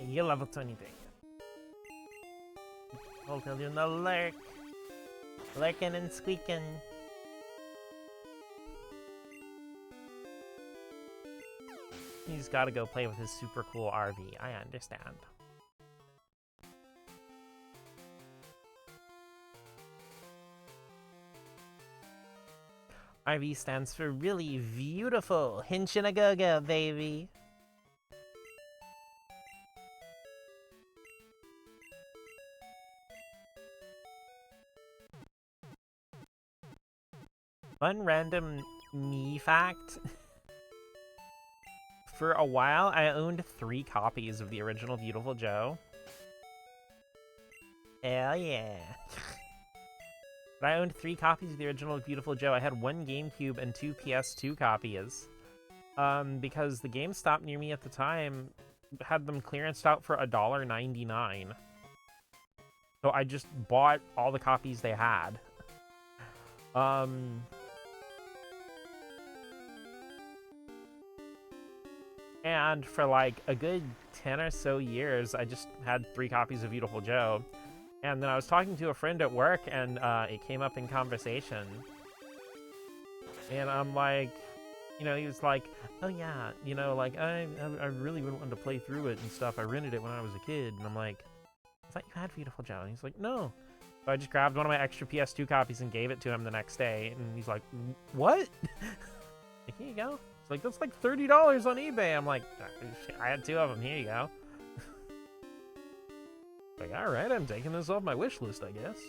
You're level 23. I'll tell you no lurk. Lurking and squeaking. He's gotta go play with his super cool RV. I understand. RV stands for really beautiful. Hinchinagoga, baby. Fun random me fact. For a while, I owned 3 copies of the original Beautiful Joe. Hell yeah. But I owned 3 copies of the original Beautiful Joe. I had 1 GameCube and 2 PS2 copies. Because the GameStop near me at the time had them clearanced out for $1.99. So I just bought all the copies they had. And for like a good 10 or so years, I just had 3 copies of Beautiful Joe. And then I was talking to a friend at work, and it came up in conversation. And I'm like, you know, he was like, oh yeah, you know, like, I really wanted to play through it and stuff. I rented it when I was a kid. And I'm like, I thought you had Beautiful Joe. And he's like, no. So I just grabbed one of my extra PS2 copies and gave it to him the next day. And he's like, what? Like, here you go. It's like, that's like $30 on eBay. I'm like, I had 2 of them. Here you go. Like, alright, I'm taking this off my wish list, I guess.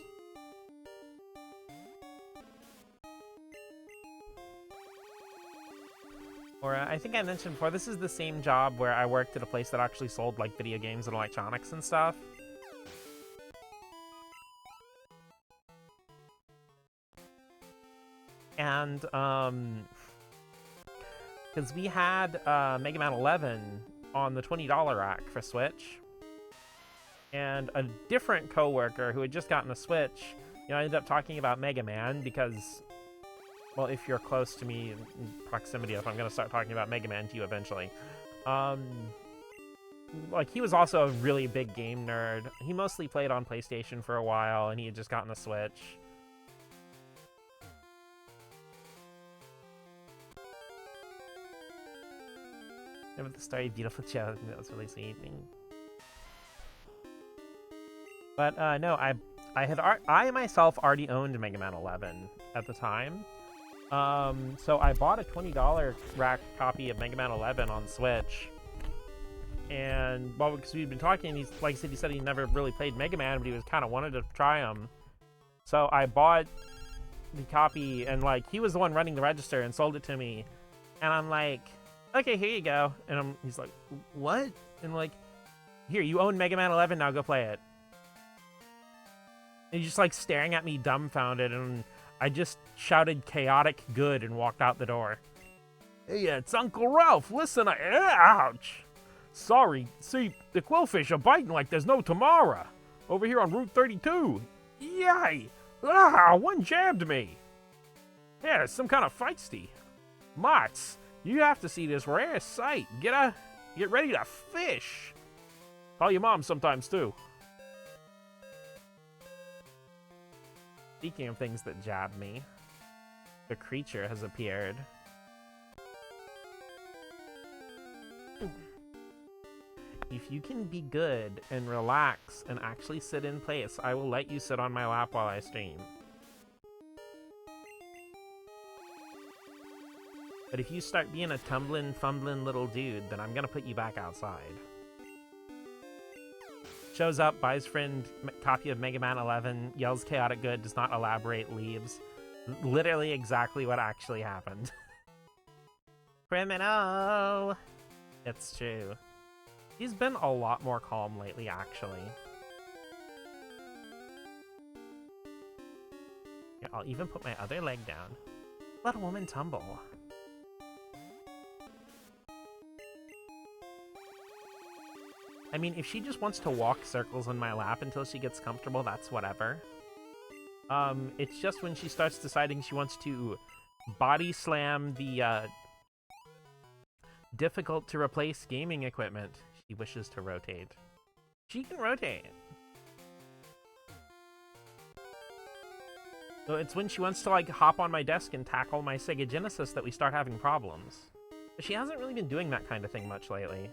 Or, I think I mentioned before, this is the same job where I worked at a place that actually sold, like, video games and electronics and stuff. And, because we had Mega Man 11 on the $20 rack for Switch. And a different coworker who had just gotten a Switch, you know, I ended up talking about Mega Man because, well, if you're close to me in proximity, if I'm going to start talking about Mega Man to you eventually. Like, he was also a really big game nerd. He mostly played on PlayStation for a while, and he had just gotten a Switch. Remember the story of Beautiful Joe? That was really sweet. But no, I myself already owned Mega Man 11 at the time. So I bought a $20 rack copy of Mega Man 11 on Switch. And, well, because we'd been talking, he's, like I said, he said he never really played Mega Man, but he was kind of wanted to try them. So I bought the copy, and, like, he was the one running the register and sold it to me. And I'm like, okay, here you go. And he's like, what? And, like, here, you own Mega Man 11, now go play it. And he's just, like, staring at me dumbfounded, and I just shouted chaotic good and walked out the door. Hey, it's Uncle Ralph. Listen, ouch. Sorry. See, the quillfish are biting like there's no tomorrow. Over here on Route 32. Yay. Ah, one jabbed me. Yeah, it's some kind of feisty. Mots, you have to see this rare sight. Get ready to fish. Call your mom sometimes, too. Speaking of things that jab me, the creature has appeared. If you can be good and relax and actually sit in place, I will let you sit on my lap while I stream. But if you start being a tumbling, fumbling little dude, then I'm gonna put you back outside. Shows up, buys friend copy of Mega Man 11, yells chaotic good, does not elaborate, leaves. Literally exactly what actually happened. Criminal! It's true. He's been a lot more calm lately, actually. Here, I'll even put my other leg down. Let a woman tumble. I mean, if she just wants to walk circles on my lap until she gets comfortable, that's whatever. It's just when she starts deciding she wants to body slam the, difficult to replace gaming equipment, she wishes to rotate. She can rotate. So it's when she wants to, like, hop on my desk and tackle my Sega Genesis that we start having problems. But she hasn't really been doing that kind of thing much lately.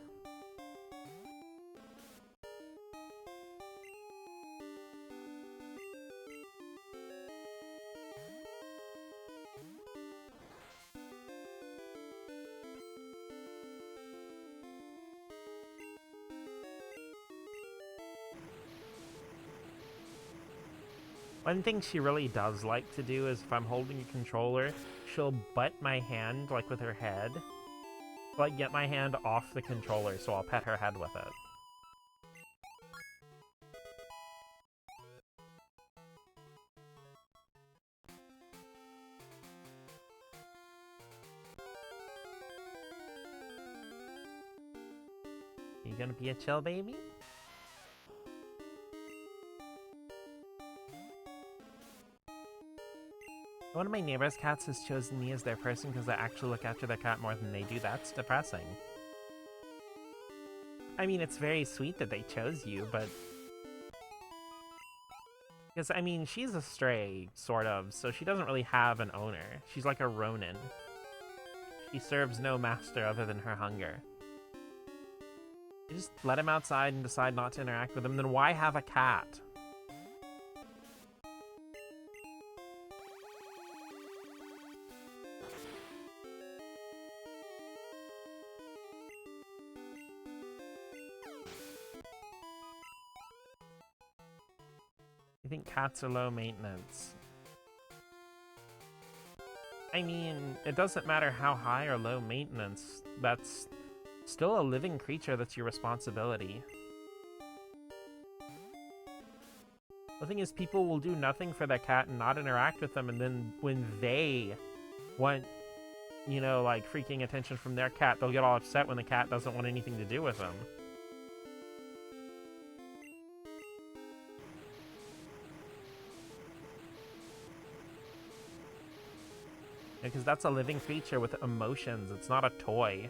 One thing she really does like to do is if I'm holding a controller, she'll butt my hand, like, with her head. Like, get my hand off the controller, so I'll pet her head with it. You gonna be a chill baby? One of my neighbor's cats has chosen me as their person because I actually look after their cat more than they do. That's depressing. I mean, it's very sweet that they chose you, but... Because, I mean, she's a stray, sort of, so she doesn't really have an owner. She's like a Ronin. She serves no master other than her hunger. You just let him outside and decide not to interact with him, then why have a cat? I think cats are low maintenance. I mean, it doesn't matter how high or low maintenance. That's still a living creature that's your responsibility. The thing is, people will do nothing for their cat and not interact with them, and then when they want, you know, like, freaking attention from their cat, they'll get all upset when the cat doesn't want anything to do with them. Because that's a living creature with emotions. It's not a toy.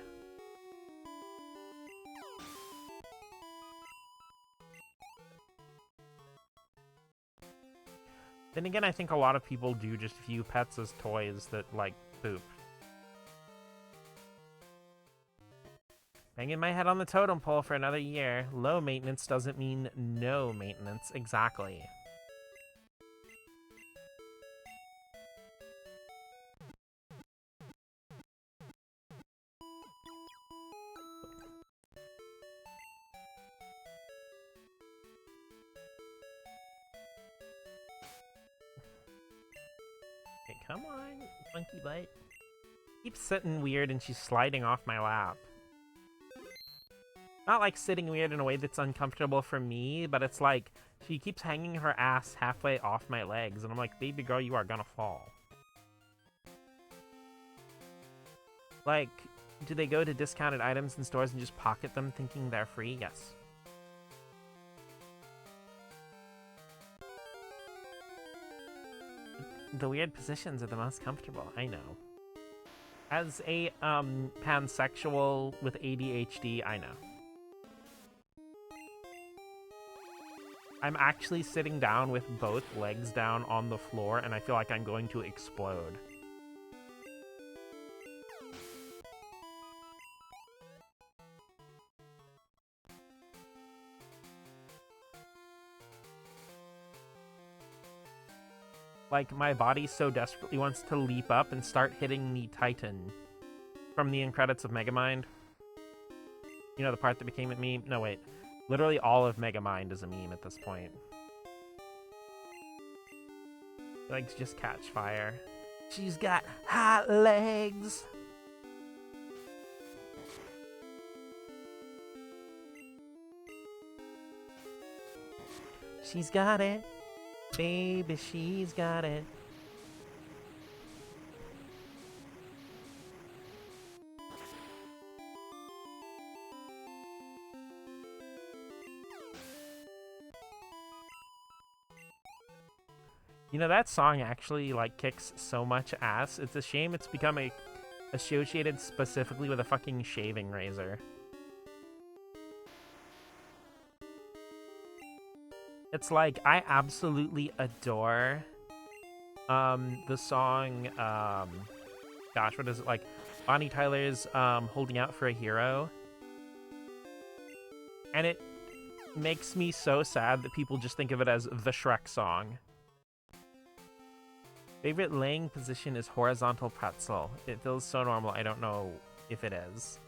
Then again, I think a lot of people do just view pets as toys that, like, poop. Banging my head on the totem pole for another year. Low maintenance doesn't mean no maintenance. Exactly. Okay, come on, funky butt. Keeps sitting weird and she's sliding off my lap. Not like sitting weird in a way that's uncomfortable for me, but it's like she keeps hanging her ass halfway off my legs, and I'm like, baby girl, you are gonna fall. Like, do they go to discounted items in stores and just pocket them thinking they're free? Yes. The weird positions are the most comfortable, I know. As a, pansexual with ADHD, I know. I'm actually sitting down with both legs down on the floor, and I feel like I'm going to explode. Like, my body so desperately wants to leap up and start hitting the Titan from the end credits of Megamind. You know, the part that became a meme? No, wait. Literally all of Megamind is a meme at this point. Legs just catch fire. She's got hot legs! She's got it. Baby, she's got it. You know, that song actually, like, kicks so much ass. It's a shame it's become associated specifically with a fucking shaving razor. It's like, I absolutely adore, the song, gosh, what is it, like, Bonnie Tyler's, Holding Out for a Hero. And it makes me so sad that people just think of it as the Shrek song. Favorite laying position is horizontal pretzel. It feels so normal, I don't know if it is.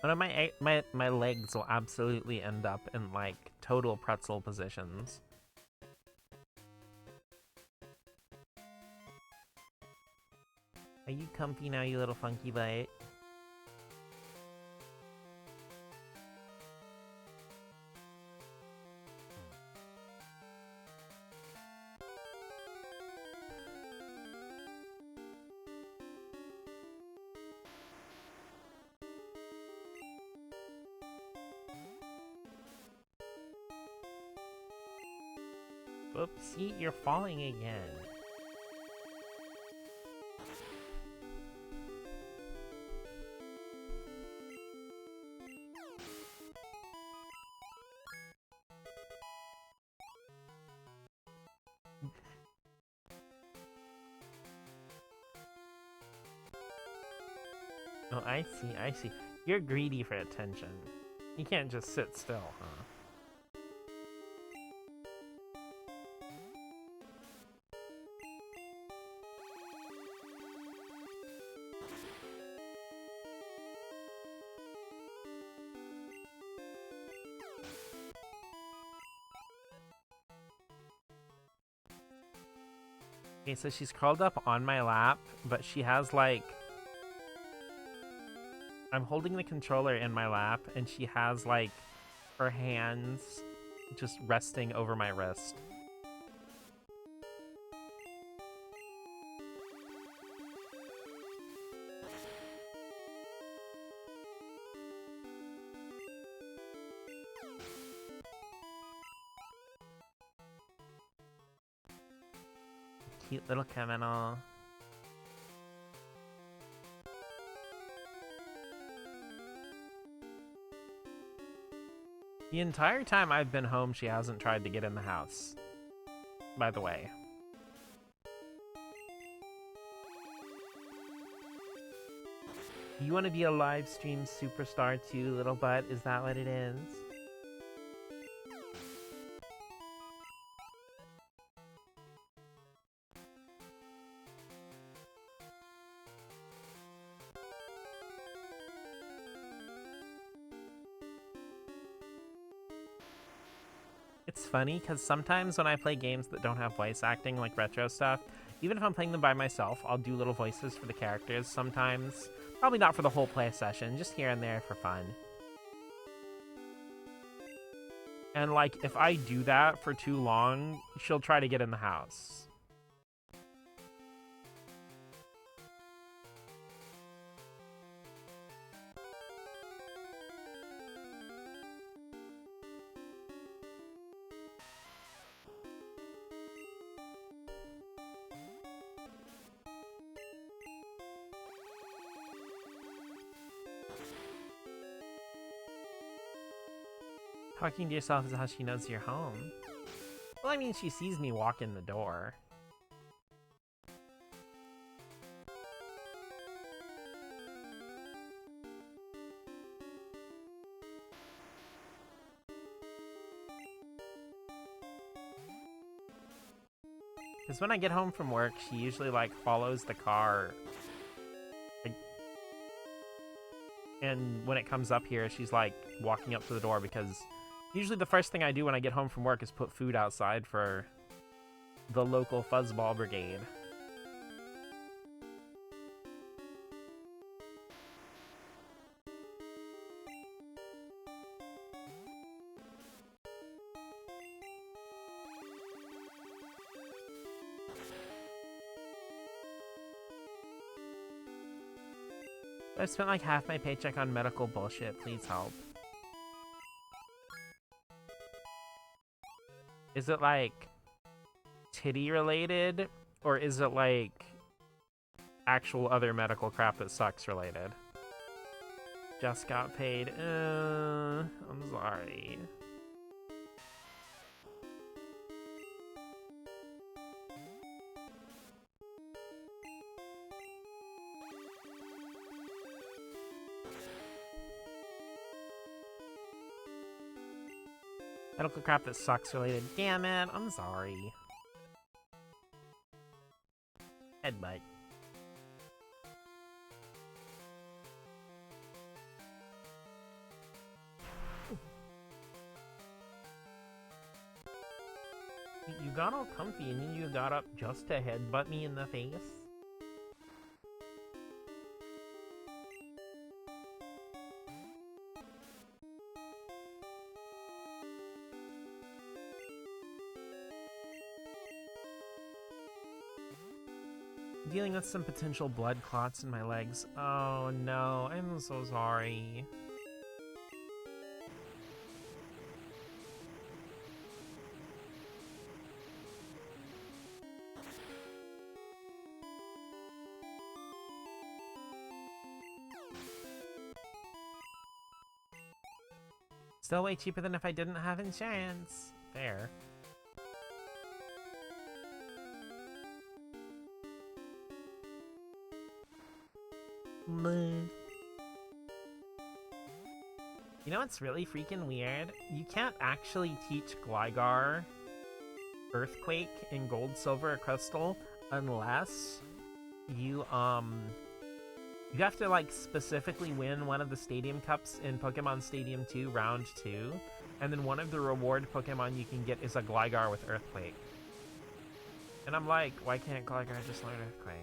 One of my legs will absolutely end up in like total pretzel positions. Are you comfy now, you little funky butt? Oopsie, you're falling again. Oh, I see, I see. You're greedy for attention. You can't just sit still, huh? Okay, so she's curled up on my lap, but she has like... I'm holding the controller in my lap, and she has like her hands just resting over my wrist. Cute little criminal. The entire time I've been home, she hasn't tried to get in the house. By the way. You want to be a live stream superstar too, little butt? Is that what it is? It's funny, because sometimes when I play games that don't have voice acting, like retro stuff, even if I'm playing them by myself, I'll do little voices for the characters sometimes. Probably not for the whole play session, just here and there for fun. And, like, if I do that for too long, she'll try to get in the house. Talking to yourself is how she knows you're home. Well, I mean, she sees me walk in the door. Because when I get home from work, she usually, like, follows the car. Like, and when it comes up here, she's, like, walking up to the door because... Usually the first thing I do when I get home from work is put food outside for the local fuzzball brigade. I've spent like half my paycheck on medical bullshit, please help. Is it, like, titty related, or is it, like, actual other medical crap that sucks related? Just got paid. I'm sorry. Medical crap that sucks related. Damn it, I'm sorry. Headbutt. You got all comfy and then you got up just to headbutt me in the face? Dealing with some potential blood clots in my legs. Oh no, I'm so sorry. Still way cheaper than if I didn't have insurance. Fair. You know what's really freaking weird? You can't actually teach Gligar Earthquake in Gold, Silver, or Crystal unless you have to like specifically win one of the Stadium Cups in Pokemon Stadium 2 Round 2, and then one of the reward Pokemon you can get is a Gligar with Earthquake. And I'm like, why can't Gligar just learn Earthquake?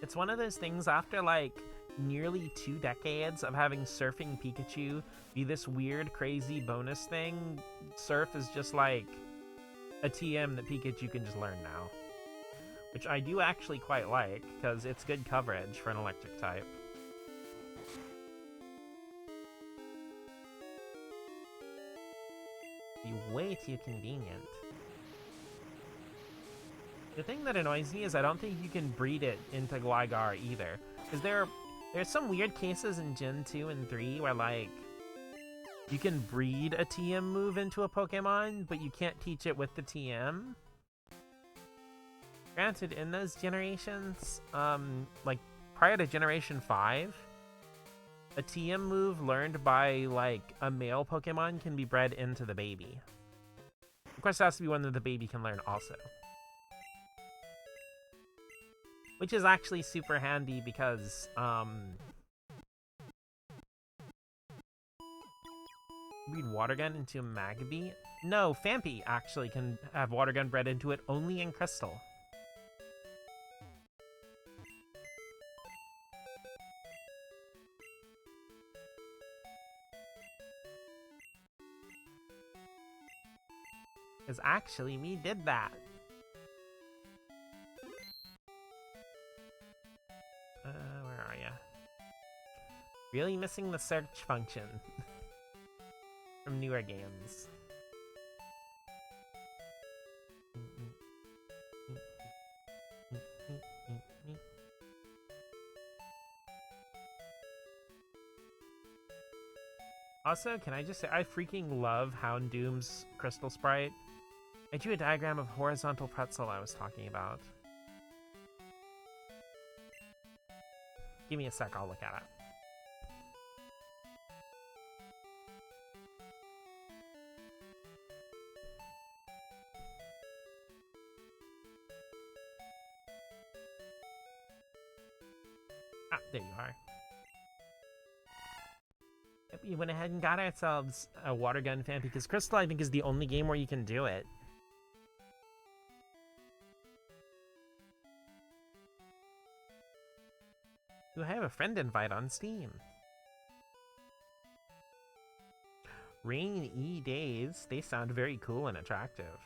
It's one of those things after like nearly 2 decades of having Surfing Pikachu be this weird, crazy bonus thing, Surf is just like a TM that Pikachu can just learn now. Which I do actually quite like, because it's good coverage for an electric type. Be way too convenient. The thing that annoys me is I don't think you can breed it into Gligar either. Because there's some weird cases in Gen 2 and 3 where, like, you can breed a TM move into a Pokemon, but you can't teach it with the TM. Granted, in those generations, like, prior to Generation 5, a TM move learned by, like, a male Pokemon can be bred into the baby. Of course, it has to be one that the baby can learn also. Which is actually super handy because, breed Water Gun into a Magby? No, Phanpy actually can have Water Gun bred into it only in Crystal. Because actually, we did that. Where are ya? Really missing the search function from newer games. Also, can I just say, I freaking love Houndoom's Crystal Sprite. I drew a diagram of horizontal pretzel I was talking about. Give me a sec, I'll look at it. Ah, there you are. Yep, we went ahead and got ourselves a Water Gun fan because Crystal, I think, is the only game where you can do it. Ooh, I have a friend invite on Steam. Rainy days. They sound very cool and attractive.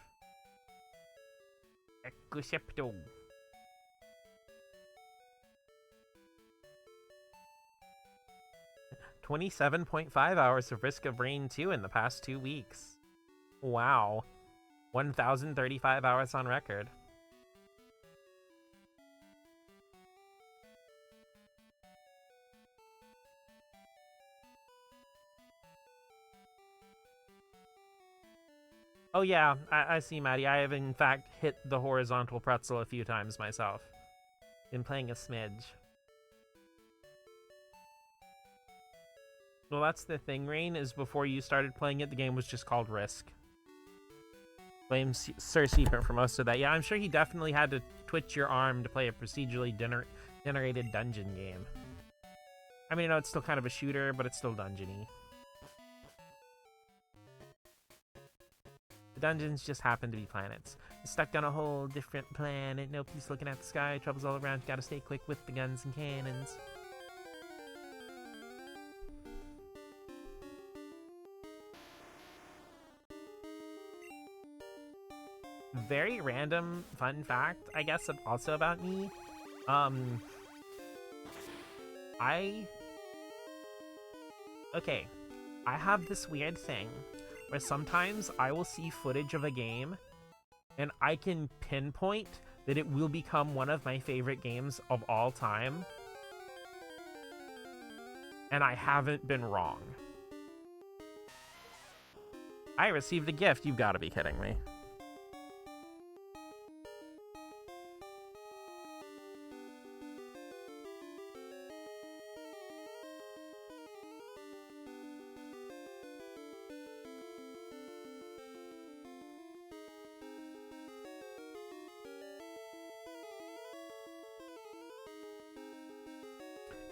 Ecosepto. $27.5 hours of Risk of Rain 2 in the past 2 weeks. Wow. 1,035 hours on record. Oh yeah, I see, Maddie. I have in fact hit the horizontal pretzel a few times myself. Been playing a smidge. Well, that's the thing, Rain, is before you started playing it, the game was just called Risk. Blame Sir Seeper for most of that. Yeah, I'm sure he definitely had to twitch your arm to play a procedurally generated dungeon game. I mean, it's still kind of a shooter, but it's still dungeony. The dungeons just happen to be planets. Stuck on a whole different planet, no peace looking at the sky, troubles all around, you gotta stay quick with the guns and cannons. Very random fun fact, I guess, also about me. Okay, I have this weird thing where sometimes I will see footage of a game and I can pinpoint that it will become one of my favorite games of all time. And I haven't been wrong. I received a gift, you've got to be kidding me.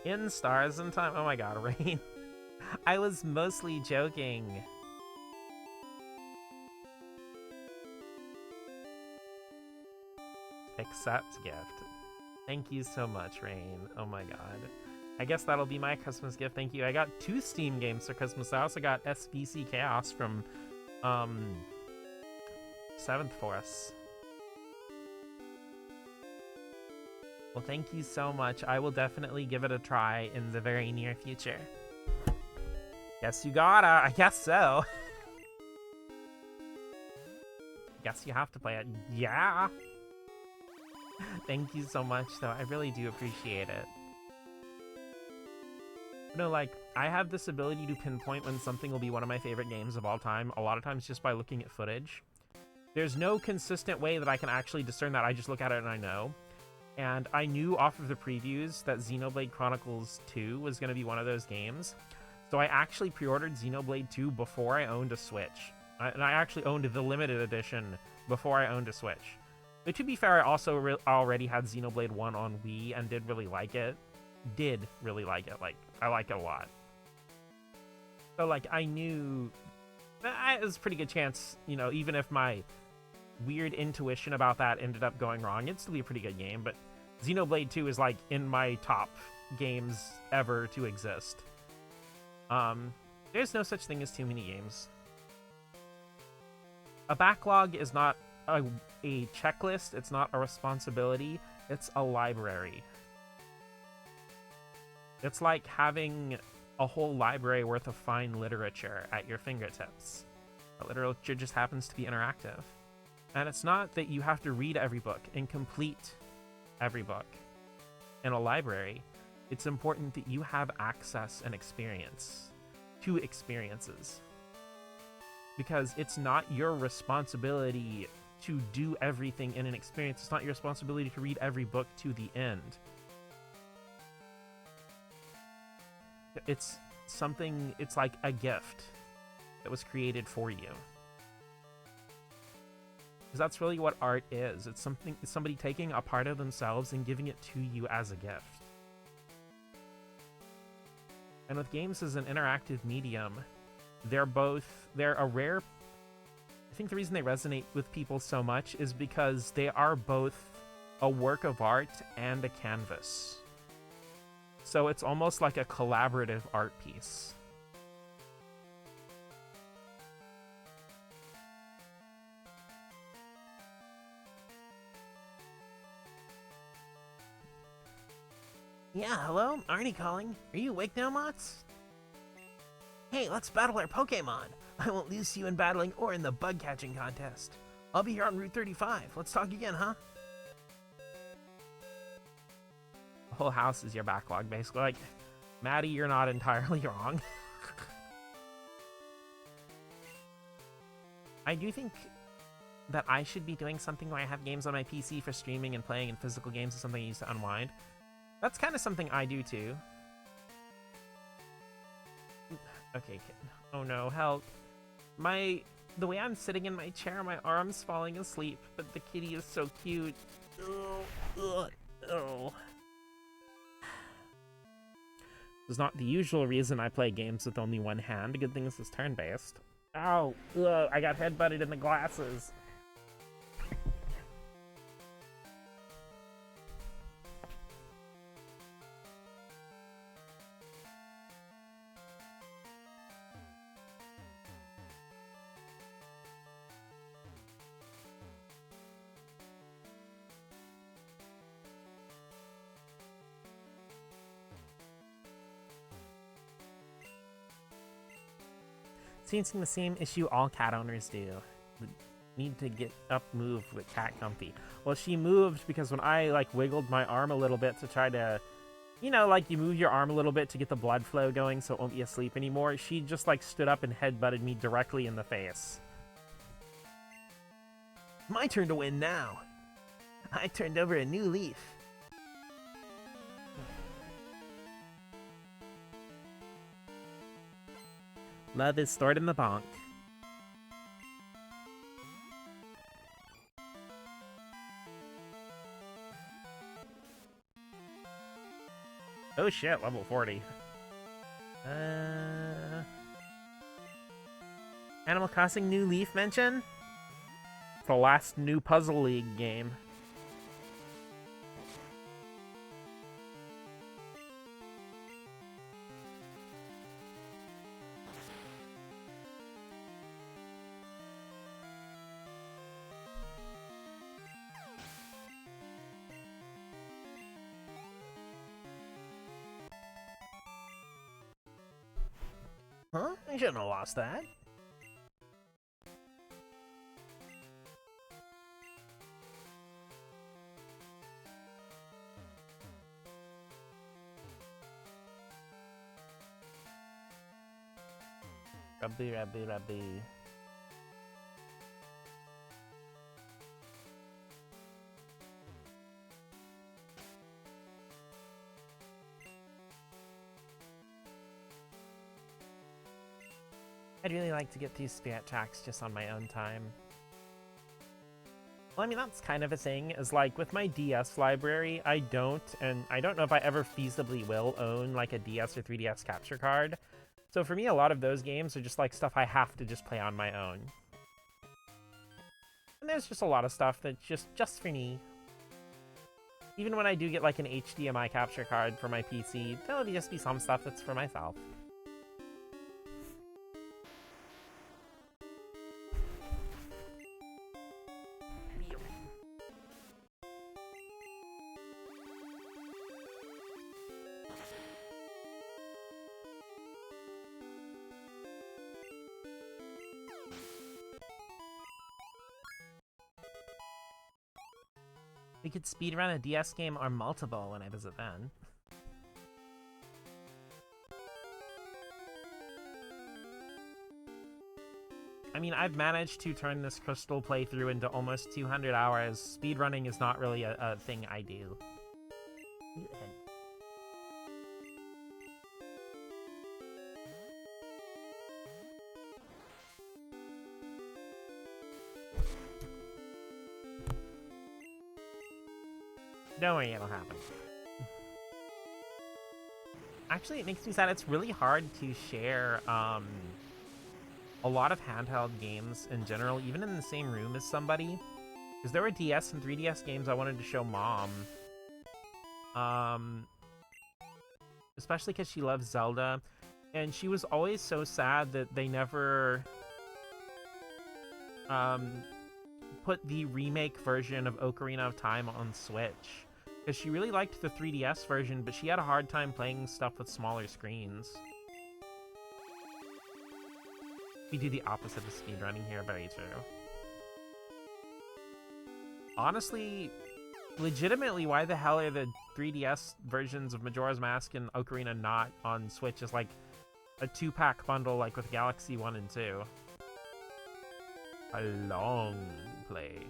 In Stars and Time. Oh my god, Rain. I was mostly joking. Accept gift. Thank you so much, Rain. Oh my god. I guess that'll be my Christmas gift. Thank you. I got 2 Steam games for Christmas. I also got SBC Chaos from 7th Force. Well, thank you so much. I will definitely give it a try in the very near future. Guess you gotta. I guess so. Guess you have to play it. Yeah. Thank you so much, though. I really do appreciate it. No, like, I have this ability to pinpoint when something will be one of my favorite games of all time, a lot of times just by looking at footage. There's no consistent way that I can actually discern that. I just look at it and I know. And I knew off of the previews that Xenoblade Chronicles 2 was going to be one of those games. So I actually pre-ordered Xenoblade 2 before I owned a Switch. And I actually owned the limited edition before I owned a Switch. But to be fair, I also already had Xenoblade 1 on Wii and did really like it. Like, I like it a lot. So, like, I knew... It was a pretty good chance, you know, even if my weird intuition about that ended up going wrong, it'd still be a pretty good game, but Xenoblade 2 is, like, in my top games ever to exist. There's no such thing as too many games. A backlog is not a checklist, it's not a responsibility, it's a library. It's like having a whole library worth of fine literature at your fingertips. That literature just happens to be interactive. And it's not that you have to read every book and complete every book in a library. It's important that you have access and experience to experiences. Because it's not your responsibility to do everything in an experience. It's not your responsibility to read every book to the end. It's something, it's like a gift that was created for you. Because that's really what art is. It's somebody taking a part of themselves and giving it to you as a gift. And with games as an interactive medium, they're a rare... I think the reason they resonate with people so much is because they are both a work of art and a canvas. So it's almost like a collaborative art piece. Yeah, hello? Arnie calling. Are you awake now, Mots? Hey, let's battle our Pokemon. I won't lose to you in battling or in the bug catching contest. I'll be here on Route 35. Let's talk again, huh? The whole house is your backlog, basically. Like, Maddie, you're not entirely wrong. I do think that I should be doing something where I have games on my PC for streaming and playing, and physical games is something I use to unwind. That's kind of something I do too. Okay, kid. Oh no, help. My The way I'm sitting in my chair, my arm's falling asleep, but the kitty is so cute. Oh. This is not the usual reason I play games with only one hand. Good thing this is turn-based. Ow! Ugh, I got headbutted in the glasses. Experiencing the same issue all cat owners do. Need to get up, move with cat comfy. Well, she moved because when I like wiggled my arm a little bit to try to, you know, like you move your arm a little bit to get the blood flow going so it won't be asleep anymore, she just like stood up and headbutted me directly in the face. My turn to win now. I turned over a new leaf. Love is stored in the bonk. Oh shit, level 40. Animal Crossing New Leaf mention? The last new Puzzle League game. Huh? I shouldn't have lost that. Rubby. I'd really like to get these spirit tracks just on my own time. Well, I mean, that's kind of a thing, is like, with my DS library, I don't know if I ever feasibly will own, like, a DS or 3DS capture card. So for me, a lot of those games are just, like, stuff I have to just play on my own. And there's just a lot of stuff that's just for me. Even when I do get, like, an HDMI capture card for my PC, there'll just be some stuff that's for myself. We could speedrun a DS game or multiple when I visit then. I mean, I've managed to turn this Crystal playthrough into almost 200 hours. Speedrunning is not really a thing I do. Don't worry, it'll happen. Actually, it makes me sad. It's really hard to share a lot of handheld games in general, even in the same room as somebody. Because there were DS and 3DS games I wanted to show Mom. Especially because she loves Zelda. And she was always so sad that they never put the remake version of Ocarina of Time on Switch. Because she really liked the 3DS version, but she had a hard time playing stuff with smaller screens. We do the opposite of speedrunning here, very true. Honestly, legitimately, why the hell are the 3DS versions of Majora's Mask and Ocarina not on Switch as like a 2-pack bundle like with Galaxy 1 and 2? A long play.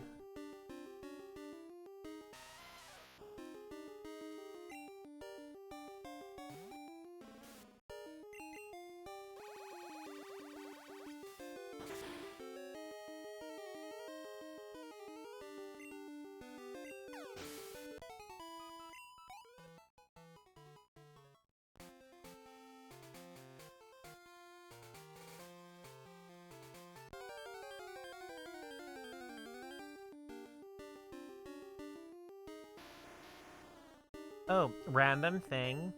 Oh, random thing.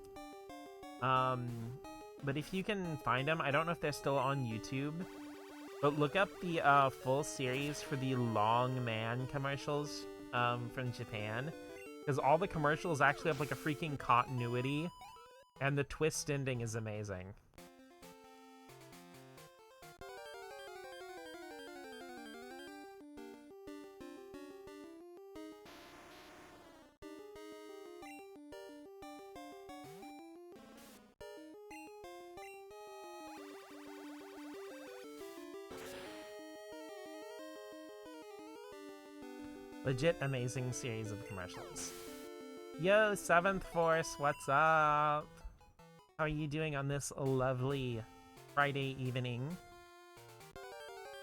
Um, but if you can find them, I don't know if they're still on YouTube, but look up the full series for the Long Man commercials from Japan, because all the commercials actually have like a freaking continuity, and the twist ending is amazing. Legit amazing series of commercials. Yo, Seventh Force, what's up? How are you doing on this lovely Friday evening?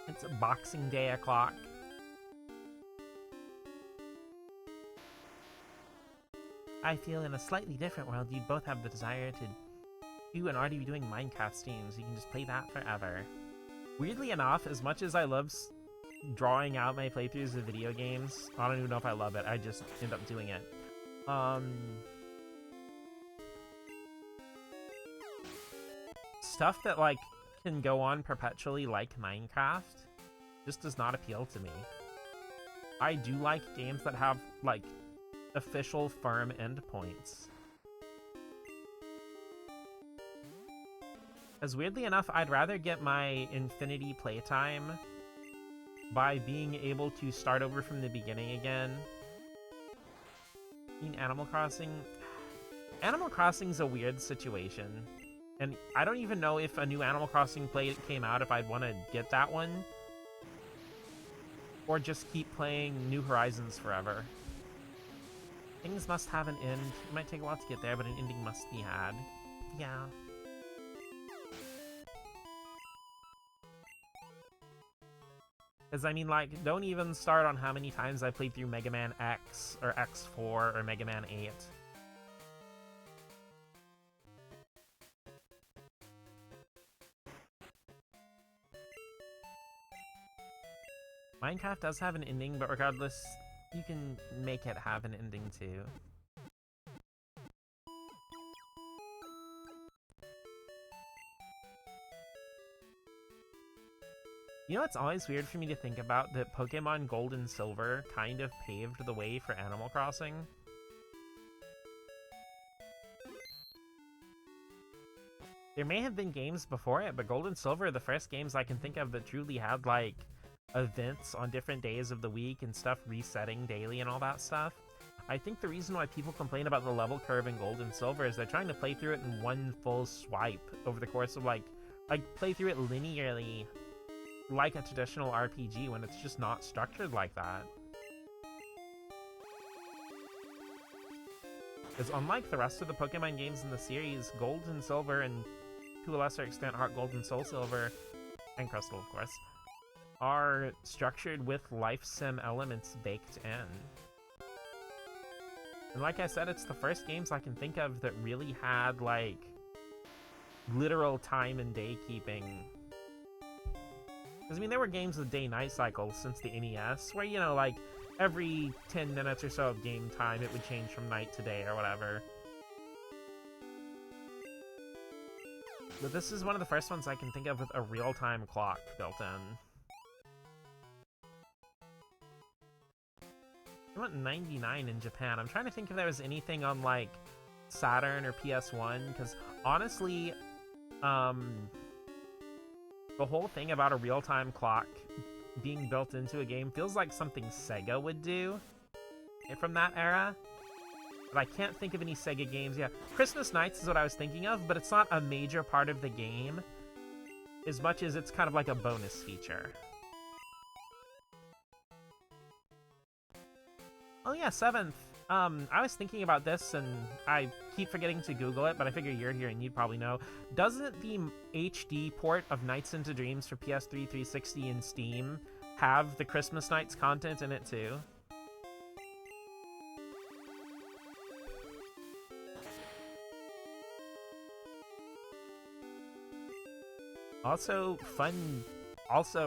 It's Boxing Day o'clock. I feel in a slightly different world, you both have the desire to do and already be doing Minecraft streams. You can just play that forever. Weirdly enough, as much as I love drawing out my playthroughs of video games, I don't even know if I love it, I just end up doing it. Stuff that like can go on perpetually like Minecraft just does not appeal to me. I do like games that have like official firm endpoints. As weirdly enough, I'd rather get my infinity playtime by being able to start over from the beginning again. In Animal Crossing? Animal Crossing's a weird situation. And I don't even know if a new Animal Crossing came out if I'd want to get that one. Or just keep playing New Horizons forever. Things must have an end. It might take a while to get there, but an ending must be had. Yeah. Because, I mean, like, don't even start on how many times I played through Mega Man X, or X4, or Mega Man 8. Minecraft does have an ending, but regardless, you can make it have an ending too. You know, it's always weird for me to think about that Pokemon Gold and Silver kind of paved the way for Animal Crossing. There may have been games before it, but Gold and Silver are the first games I can think of that truly had, like, events on different days of the week and stuff resetting daily and all that stuff. I think the reason why people complain about the level curve in Gold and Silver is they're trying to play through it in one full swipe over the course of, like play through it linearly like a traditional RPG when it's just not structured like that. Because unlike the rest of the Pokemon games in the series, Gold and Silver, and to a lesser extent Heart Gold and Soul Silver, and Crystal of course, are structured with life sim elements baked in. And like I said, it's the first games I can think of that really had, like, literal time and day keeping. Because, I mean, there were games with day-night cycles since the NES, where, you know, like, every 10 minutes or so of game time, it would change from night to day or whatever. But this is one of the first ones I can think of with a real-time clock built in. I went 99 in Japan. I'm trying to think if there was anything on, like, Saturn or PS1, because honestly, the whole thing about a real-time clock being built into a game feels like something Sega would do from that era. But I can't think of any Sega games. Yeah, Christmas Nights is what I was thinking of, but it's not a major part of the game as much as it's kind of like a bonus feature. Oh yeah, 7th. I was thinking about this, and I keep forgetting to Google it, but I figure you're here and you'd probably know. Doesn't the HD port of Nights into Dreams for PS3, 360, and Steam have the Christmas Nights content in it too? Also,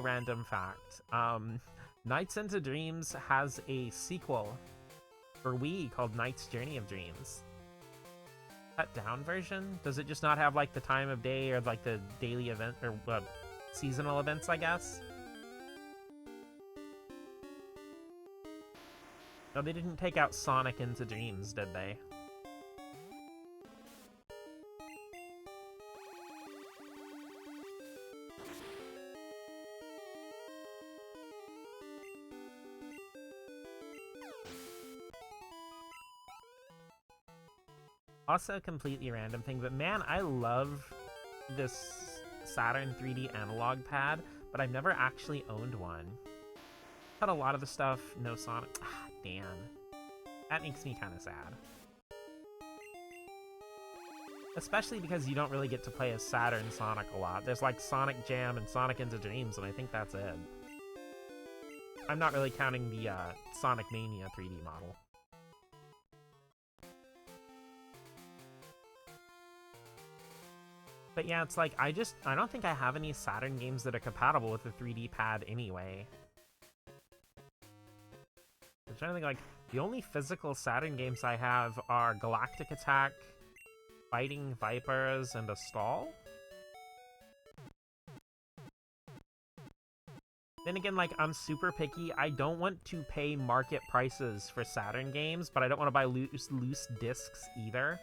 random fact. Nights into Dreams has a sequel for Wii called Knight's Journey of Dreams. cut down version? Does it just not have like the time of day or like the daily event or seasonal events, I guess? No, they didn't take out Sonic Into Dreams, did they? Also a completely random thing, but man, I love this Saturn 3D analog pad, but I've never actually owned one. Had a lot of the stuff, no Sonic. Ah, damn. That makes me kind of sad. Especially because you don't really get to play as Saturn Sonic a lot. There's like Sonic Jam and Sonic Into Dreams, and I think that's it. I'm not really counting the Sonic Mania 3D model. But yeah, it's like, I don't think I have any Saturn games that are compatible with the 3D pad anyway. I'm trying to think, like, the only physical Saturn games I have are Galactic Attack, Fighting Vipers, and a Stall. Then again, like, I'm super picky. I don't want to pay market prices for Saturn games, but I don't want to buy loose discs either.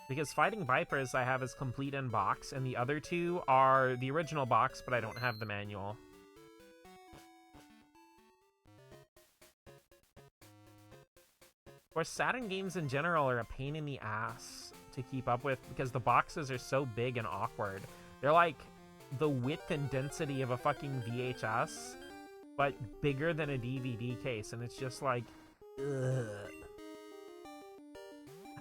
Because Fighting Vipers I have as complete in box, and the other two are the original box, but I don't have the manual. Of course, Saturn games in general are a pain in the ass to keep up with because the boxes are so big and awkward. They're like the width and density of a fucking VHS, but bigger than a DVD case, and it's just like, ugh.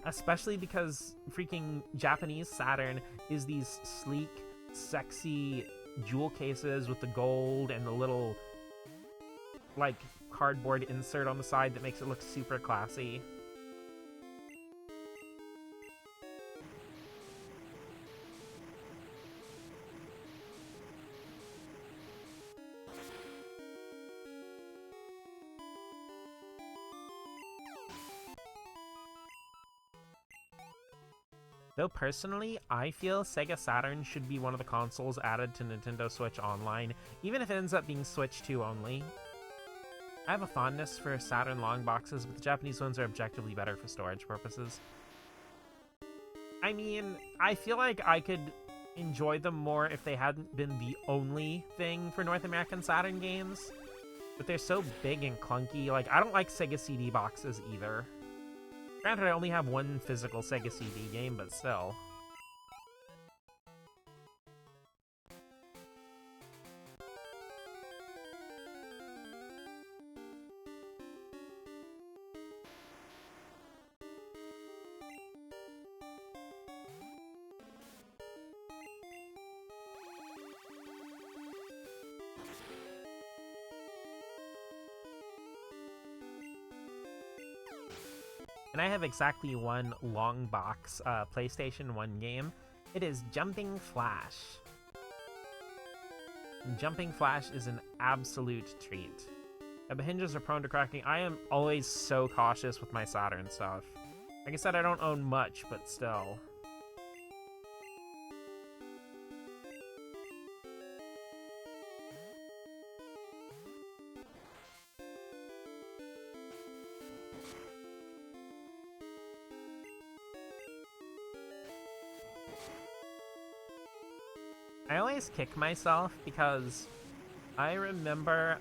Especially because freaking Japanese Saturn is these sleek, sexy jewel cases with the gold and the little, like, cardboard insert on the side that makes it look super classy. Though personally, I feel Sega Saturn should be one of the consoles added to Nintendo Switch Online, even if it ends up being Switch 2 only. I have a fondness for Saturn long boxes, but the Japanese ones are objectively better for storage purposes. I mean, I feel like I could enjoy them more if they hadn't been the only thing for North American Saturn games, but they're so big and clunky. Like, I don't like Sega CD boxes either. Granted, I only have one physical Sega CD game, but still. And I have exactly one long box PlayStation 1 game. It is Jumping Flash. Jumping Flash is an absolute treat. The hinges are prone to cracking. I am always so cautious with my Saturn stuff. Like I said, I don't own much, but still. I always kick myself because I remember,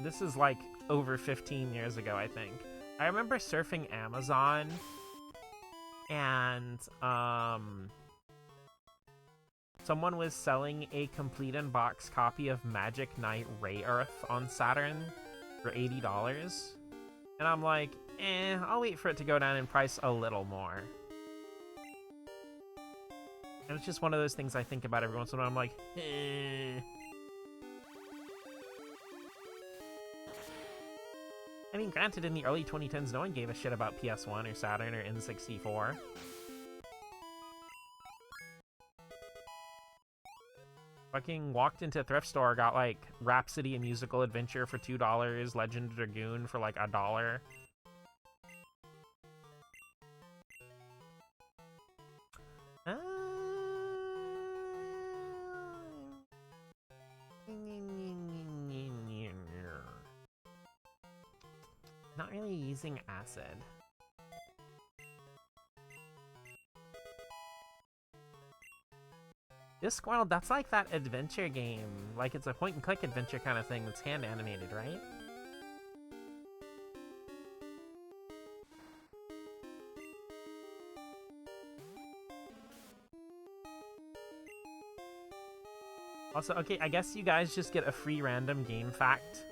this is like over 15 years ago, I think. I remember surfing Amazon and, someone was selling a complete in-box copy of Magic Knight Rayearth on Saturn for $80. And I'm like, I'll wait for it to go down in price a little more. And it's just one of those things I think about every once in a while. I'm like, I mean, granted, in the early 2010s, no one gave a shit about PS1 or Saturn or N64. Fucking walked into a thrift store, got like Rhapsody, a musical adventure for $2, Legend of Dragoon for like $1. Not really using acid. Discworld, that's like that adventure game. Like it's a point and click adventure kind of thing that's hand animated, right? Also, okay, I guess you guys just get a free random game fact.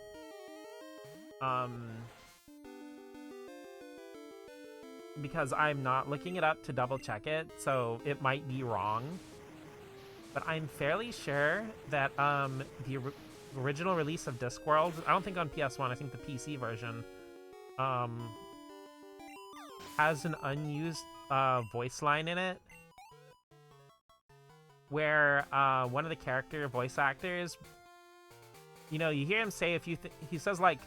Because I'm not looking it up to double check it, so it might be wrong. But I'm fairly sure that the original release of Discworld, I don't think on PS1, I think the PC version, has an unused voice line in it where one of the character voice actors, you know, you hear him say he says like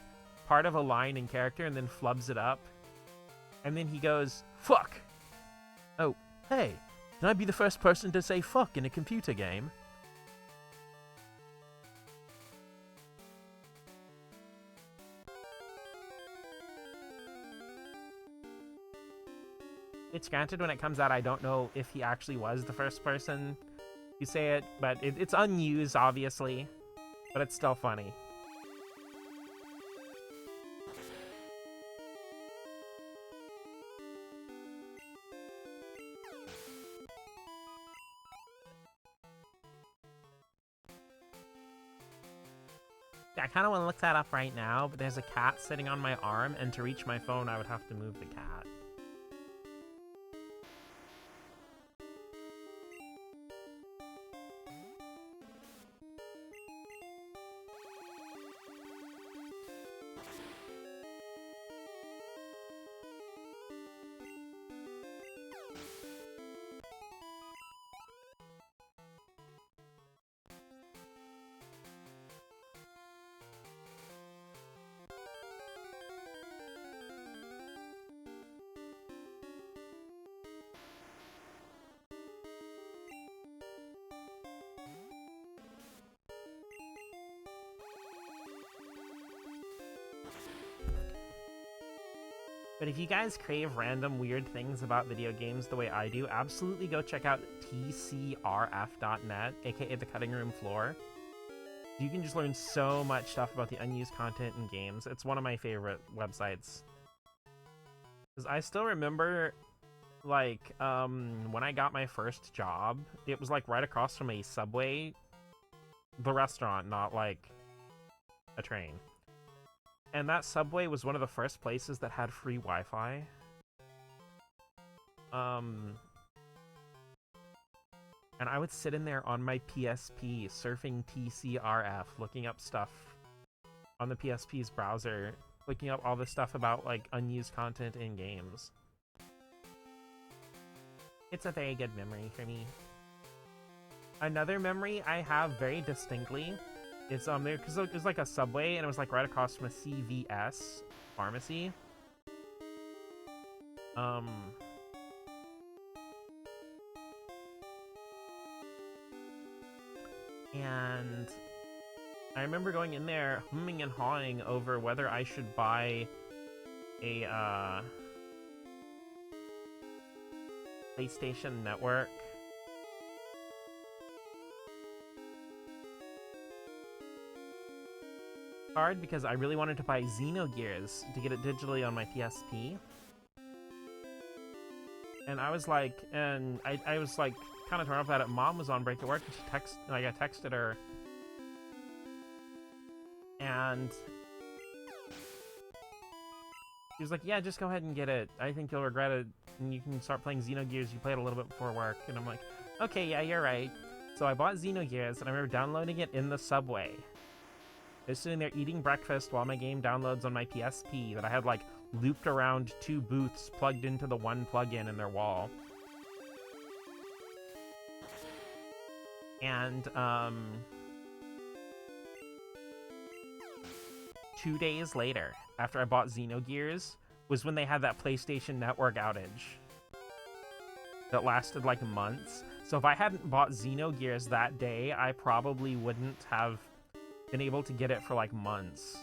part of a line in character and then flubs it up, and then he goes, "Fuck! Oh, hey, can I be the first person to say fuck in a computer game?" It's granted, when it comes out, I don't know if he actually was the first person to say it, but it's unused, obviously, but it's still funny. I kind of want to look that up right now, but there's a cat sitting on my arm, and to reach my phone, I would have to move the cat. But if you guys crave random weird things about video games the way I do, absolutely go check out tcrf.net, aka the cutting room floor. You can just learn so much stuff about the unused content in games. It's one of my favorite websites. Because I still remember, like, when I got my first job, it was like right across from a Subway, the restaurant, not like a train. And that Subway was one of the first places that had free Wi-Fi. And I would sit in there on my PSP, surfing TCRF, looking up stuff on the PSP's browser, looking up all this stuff about, like, unused content in games. It's a very good memory for me. Another memory I have very distinctly, it's there because it was like a Subway, and it was like right across from a CVS pharmacy. And I remember going in there humming and hawing over whether I should buy a PlayStation Network card, because I really wanted to buy Xenogears to get it digitally on my PSP. And I was like, I was like kind of torn up about it. Mom was on break at work, and I texted her, and she was like, "Yeah, just go ahead and get it. I think you'll regret it, and you can start playing Xenogears. You play it a little bit before work." And I'm like, "Okay, yeah, you're right." So I bought Xenogears, and I remember downloading it in the Subway. I was sitting there eating breakfast while my game downloads on my PSP that I had, like, looped around 2 booths plugged into the one plug-in in their wall. And 2 days later, after I bought Xenogears, was when they had that PlayStation Network outage that lasted like months. So if I hadn't bought Xenogears that day, I probably wouldn't have been able to get it for like months.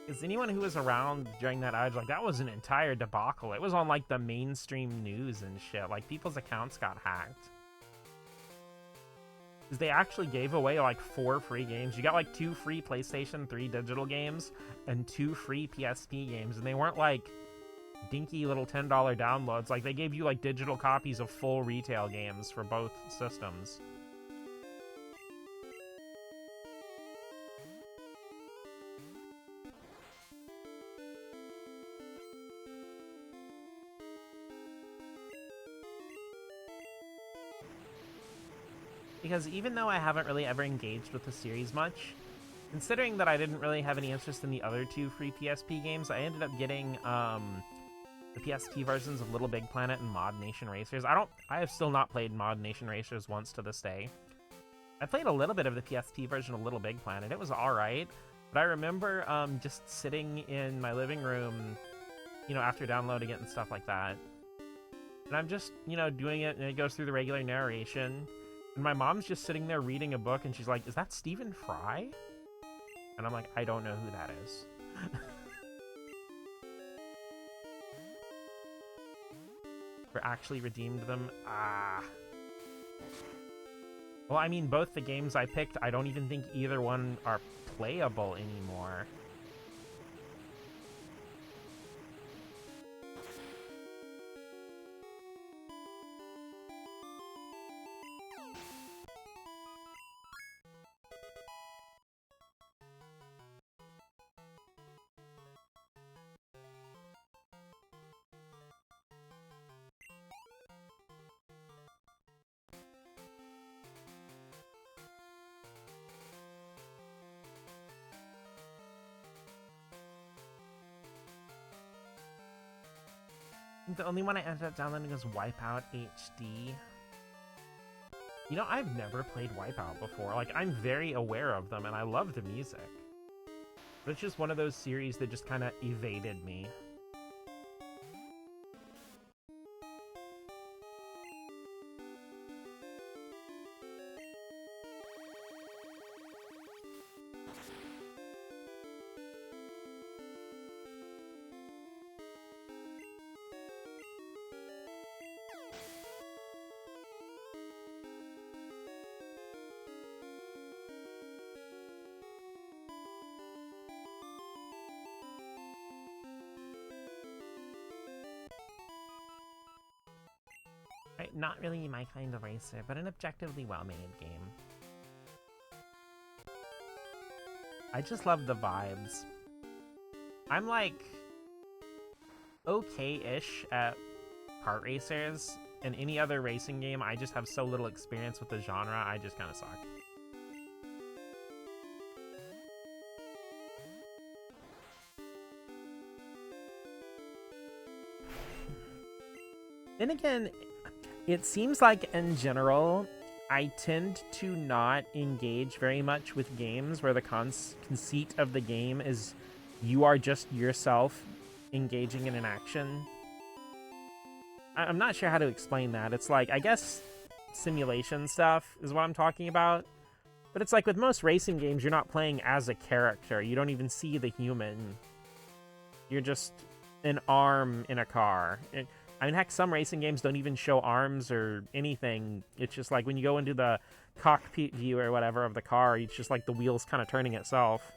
Is anyone who was around during that outage, like, that was an entire debacle. It was on like the mainstream news and shit. Like, people's accounts got hacked. Because they actually gave away like 4 free games. You got like 2 free PlayStation 3 digital games and 2 free PSP games, and they weren't like dinky little $10 downloads. Like, they gave you like digital copies of full retail games for both systems. Because even though I haven't really ever engaged with the series much, considering that I didn't really have any interest in the other 2 free PSP games, I ended up getting the PSP versions of Little Big Planet and Mod Nation Racers. I have still not played Mod Nation Racers once to this day. I played a little bit of the PSP version of Little Big Planet. It was alright, but I remember just sitting in my living room, you know, after downloading it and stuff like that. And I'm just, you know, doing it, and it goes through the regular narration. And my mom's just sitting there reading a book, and she's like, "Is that Stephen Fry?" And I'm like, "I don't know who that is." Or actually redeemed them? Ah. Well, I mean, both the games I picked, I don't even think either one are playable anymore. The only one I ended up downloading was Wipeout HD. You know, I've never played Wipeout before. Like, I'm very aware of them, and I love the music. But it's just one of those series that just kind of evaded me. Right, not really my kind of racer, but an objectively well-made game. I just love the vibes. I'm like okay-ish at kart racers. In any other racing game, I just have so little experience with the genre, I just kind of suck. Then again, it seems like in general, I tend to not engage very much with games where the conceit of the game is you are just yourself engaging in an action. I'm not sure how to explain that. It's like, I guess simulation stuff is what I'm talking about. But it's like with most racing games, you're not playing as a character. You don't even see the human. You're just an arm in a car. I mean, heck, some racing games don't even show arms or anything. It's just like when you go into the cockpit view or whatever of the car, it's just like the wheels kind of turning itself.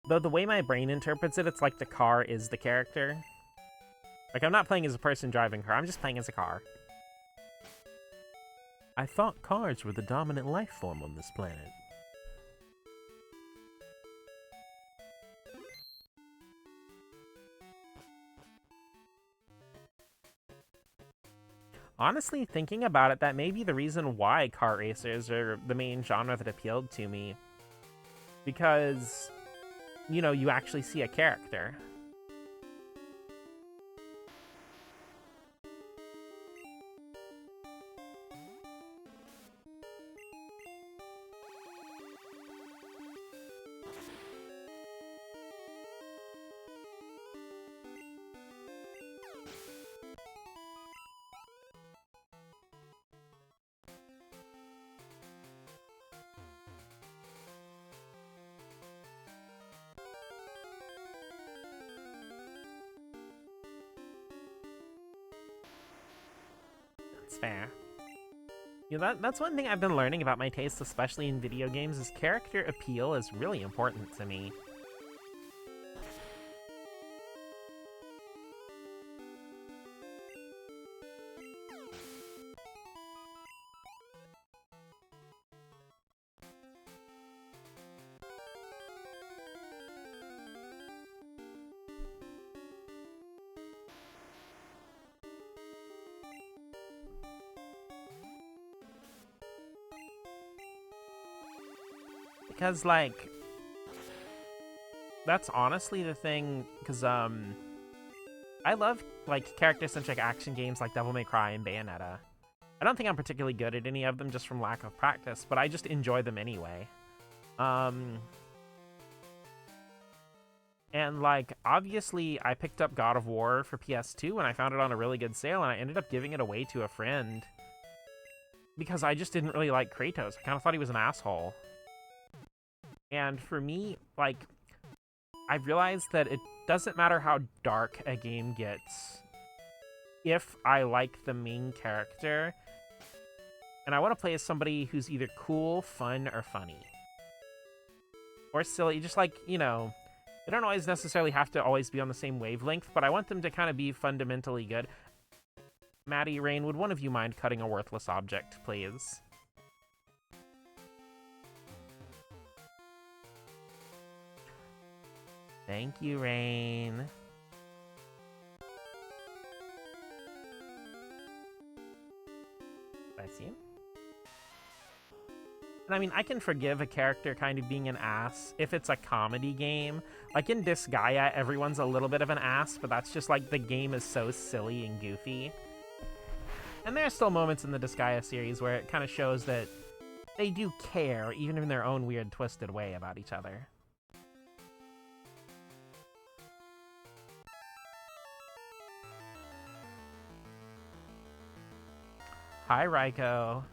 Though the way my brain interprets it, it's like the car is the character. Like, I'm not playing as a person driving a car, I'm just playing as a car. I thought cars were the dominant life form on this planet. Honestly, thinking about it, that may be the reason why kart racers are the main genre that appealed to me. Because, you know, you actually see a character. That's fair. You know, that's one thing I've been learning about my taste, especially in video games, is character appeal is really important to me. Because, like, that's honestly the thing, because, I love, like, character-centric action games like Devil May Cry and Bayonetta. I don't think I'm particularly good at any of them just from lack of practice, but I just enjoy them anyway. And, like, obviously, I picked up God of War for PS2 and I found it on a really good sale, and I ended up giving it away to a friend. Because I just didn't really like Kratos. I kind of thought he was an asshole. And for me, like, I've realized that it doesn't matter how dark a game gets if I like the main character, and I want to play as somebody who's either cool, fun, or funny. Or silly, just like, you know, they don't always necessarily have to always be on the same wavelength, but I want them to kind of be fundamentally good. Maddie, Rain, would one of you mind cutting a worthless object, please? Thank you, Rain. Bless you. And I mean, I can forgive a character kind of being an ass if it's a comedy game. Like in Disgaea, everyone's a little bit of an ass, but that's just like the game is so silly and goofy. And there are still moments in the Disgaea series where it kind of shows that they do care, even in their own weird, twisted way, about each other. Hi, Raiko.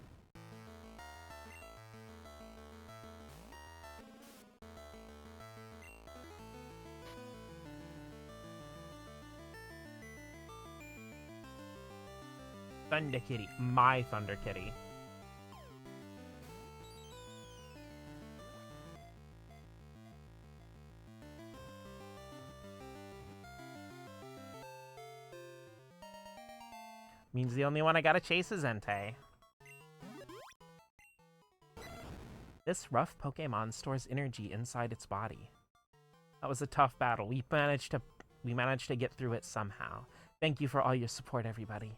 Thunder Kitty. My Thunder Kitty. Means the only one I gotta chase is Entei. This rough Pokemon stores energy inside its body. That was a tough battle. We managed to get through it somehow. Thank you for all your support, everybody.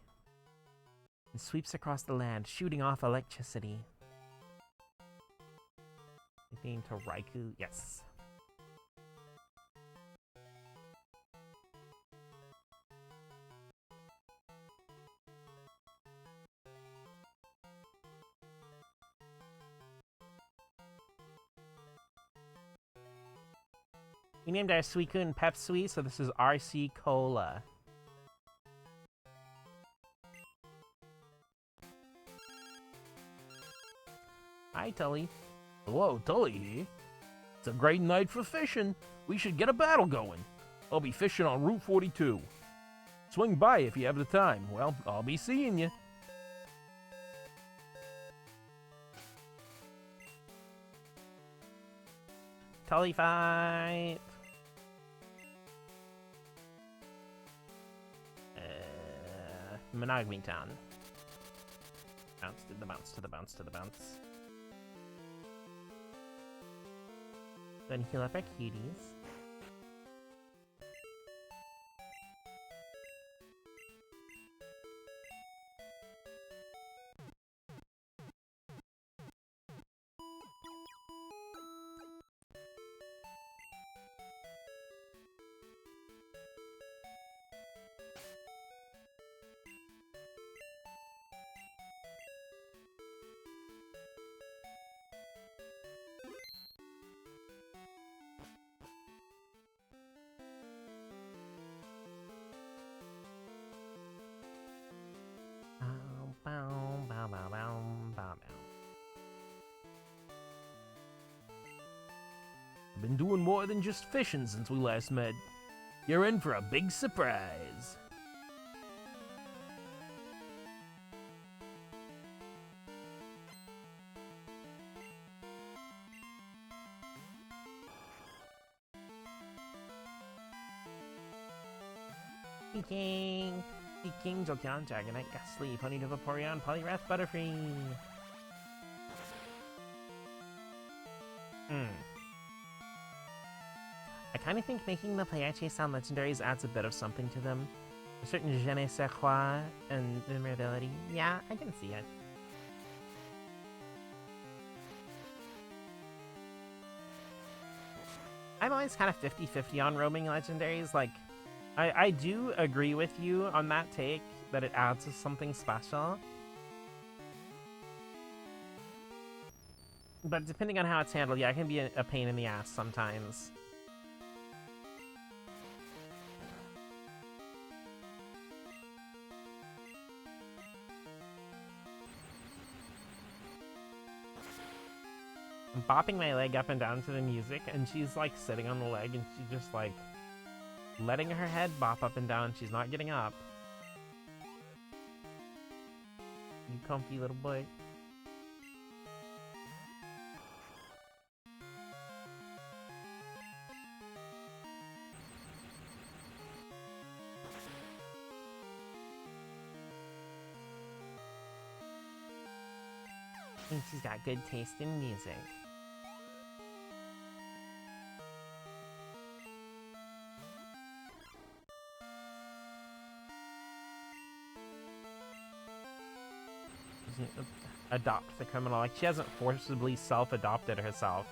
It sweeps across the land, shooting off electricity. Anything to Raikou? Yes. We named our Suicune Pepsui, so this is RC Cola. Hi, Tully. Hello, Tully here. It's a great night for fishing. We should get a battle going. I'll be fishing on Route 42. Swing by if you have the time. Well, I'll be seeing you. Tully fight! Monogamy Town. Bounce to the bounce to the bounce to the bounce. Then heal up our cuties. I've been doing more than just fishing since we last met. You're in for a big surprise. Speaking, Jolteon, Dragonite, Ghastly, Ponyta, Vaporeon, Poliwrath, Butterfree. I kind of think making the Playachie sound legendaries adds a bit of something to them. A certain je ne sais quoi and memorability. Yeah, I can see it. I'm always kind of 50-50 on roaming legendaries. Like, I do agree with you on that take, that it adds something special. But depending on how it's handled, yeah, it can be a pain in the ass sometimes. I'm bopping my leg up and down to the music, and she's like sitting on the leg, and she's just like letting her head bop up and down. She's not getting up. You comfy little boy. I think she's got good taste in music. Adopt the criminal. Like, she hasn't forcibly self-adopted herself.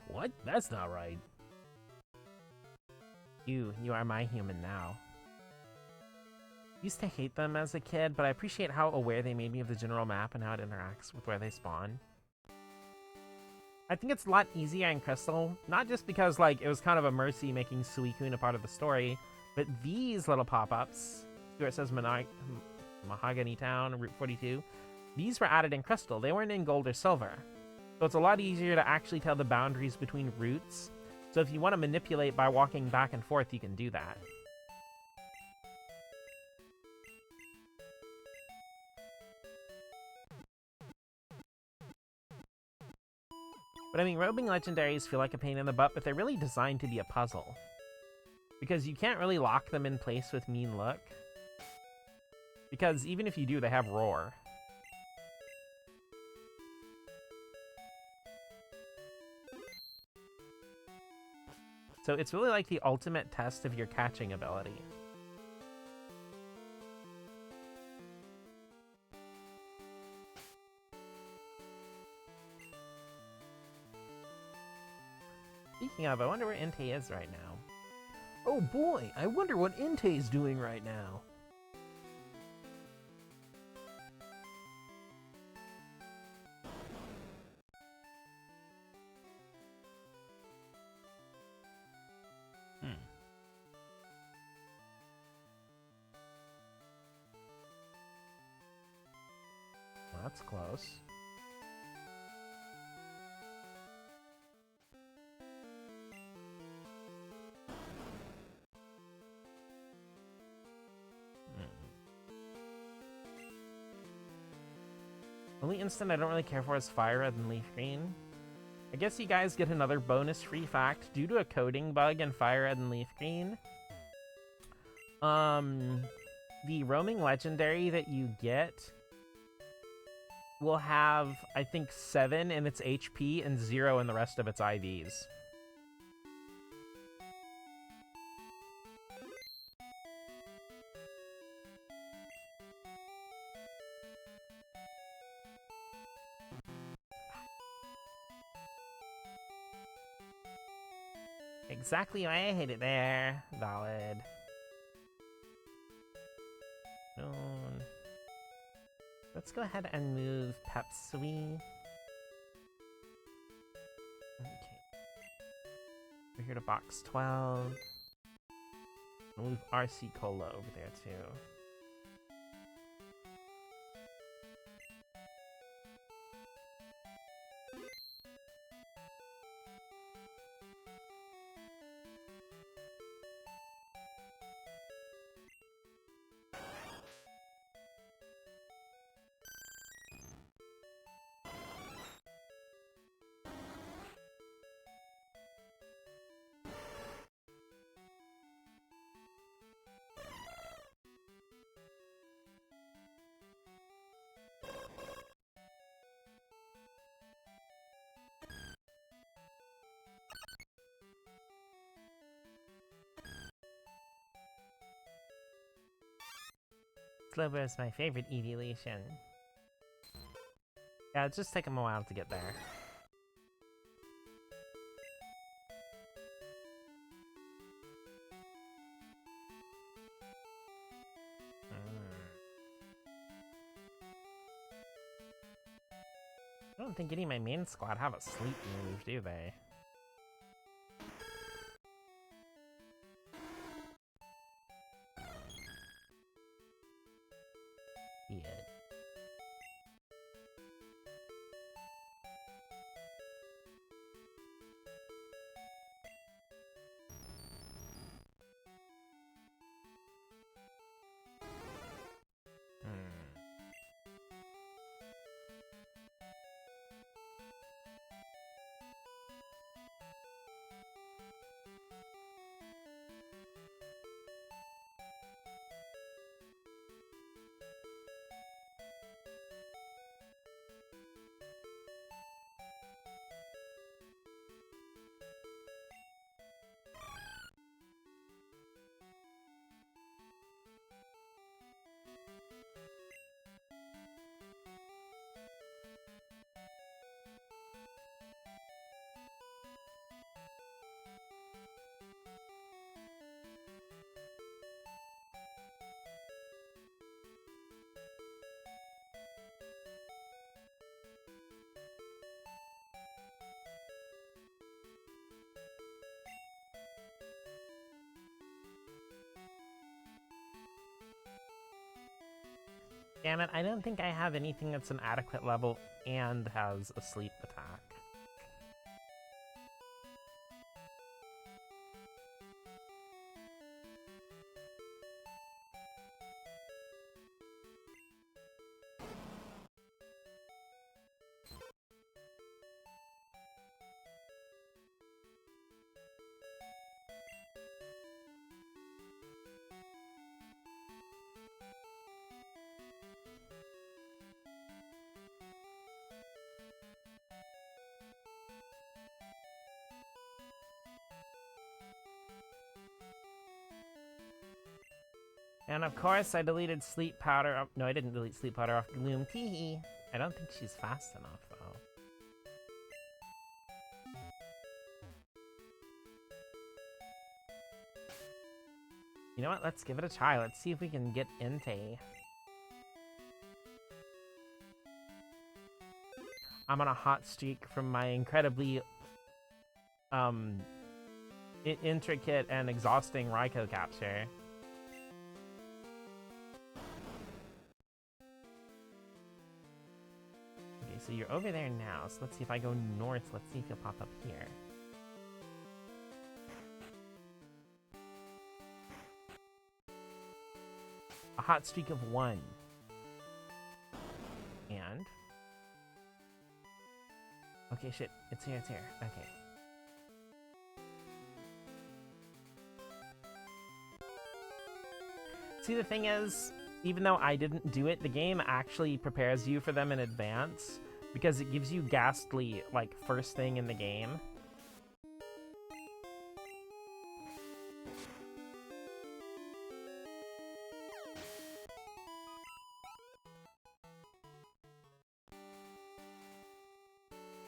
What? That's not right. You are my human now. Used to hate them as a kid, but I appreciate how aware they made me of the general map and how it interacts with where they spawn. I think it's a lot easier in Crystal, not just because, like, it was kind of a mercy making Suicune a part of the story, but these little pop-ups, where it says Mahogany Town, Route 42, these were added in Crystal. They weren't in Gold or Silver. So it's a lot easier to actually tell the boundaries between routes. So if you want to manipulate by walking back and forth, you can do that. But I mean, roaming legendaries feel like a pain in the butt, but they're really designed to be a puzzle. Because you can't really lock them in place with Mean Look. Because even if you do, they have Roar. So it's really like the ultimate test of your catching ability. Speaking of, I wonder where Entei is right now. Oh boy, I wonder what Entei's doing right now. Well, that's close. Only instant I don't really care for is Fire Red and Leaf Green. I guess you guys get another bonus free fact. Due to a coding bug in Fire Red and Leaf Green, the roaming legendary that you get will have, I think, 7 in its HP and 0 in the rest of its IVs. Exactly why I hate it there. Valid. Let's go ahead and move Pepsui. Okay. over here to box 12. I'll move RC Cola over there too. Slobo is my favorite evolution. Yeah, it's just taking a while to get there. I don't think any of my main squad have a sleep move, do they? Yeah. Damn it, I don't think I have anything that's an adequate level and has a sleep attack. And of course, I deleted Sleep Powder. No, I didn't delete Sleep Powder off Gloom. Teehee. I don't think she's fast enough, though. You know what? Let's give it a try. Let's see if we can get Entei. I'm on a hot streak from my incredibly intricate and exhausting Raikou capture. Okay, so you're over there now, so let's see if I go north. Let's see if you'll pop up here. A hot streak of 1. And... okay, shit. It's here, it's here. Okay. See, the thing is, even though I didn't do it, the game actually prepares you for them in advance, because it gives you Ghastly, like, first thing in the game.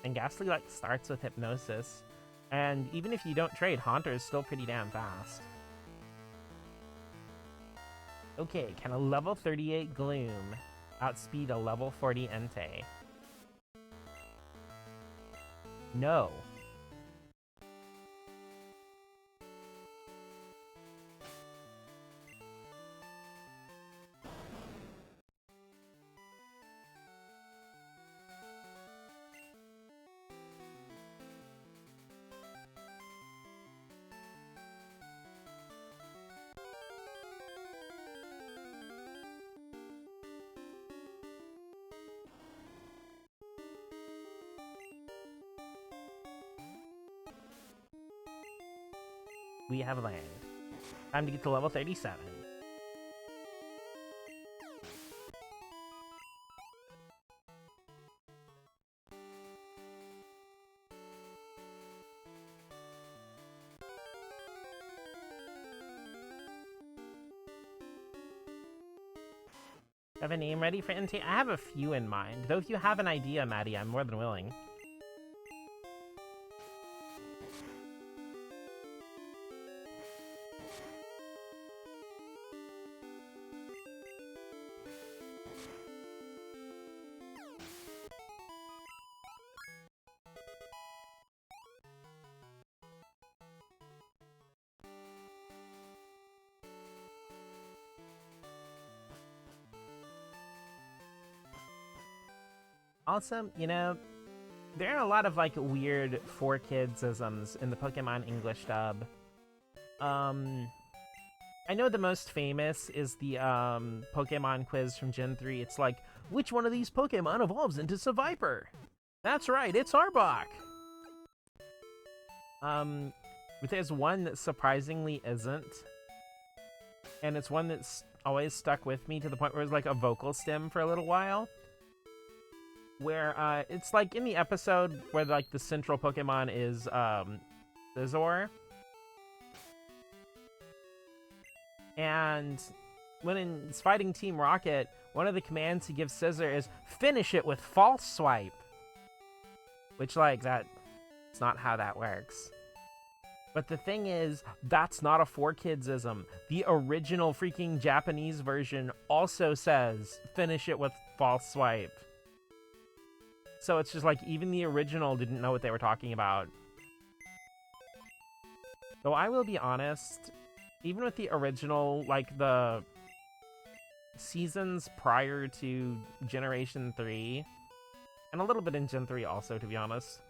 And Ghastly, like, starts with Hypnosis. And even if you don't trade, Haunter is still pretty damn fast. Okay, can a level 38 Gloom outspeed a level 40 Entei? No. We have landed. Time to get to level 37. Have a name ready for Entei? I have a few in mind, though if you have an idea, Maddie, I'm more than willing. Also, you know, there are a lot of like weird 4Kids-isms in the Pokemon English dub. I know the most famous is the Pokemon quiz from Gen 3. It's like, which one of these Pokemon evolves into Seviper? That's right, it's Arbok! But there's one that surprisingly isn't. And it's one that's always stuck with me to the point where it's like a vocal stim for a little while. Where it's like in the episode where like the central Pokemon is Scizor, and when it's fighting Team Rocket, one of the commands he gives Scizor is finish it with False Swipe, which like that's not how that works. But the thing is, that's not a 4Kids-ism. The original freaking Japanese version also says finish it with False Swipe. So it's just like, even the original didn't know what they were talking about. Though I will be honest, even with the original, like the seasons prior to Generation 3, and a little bit in Gen 3 also, to be honest,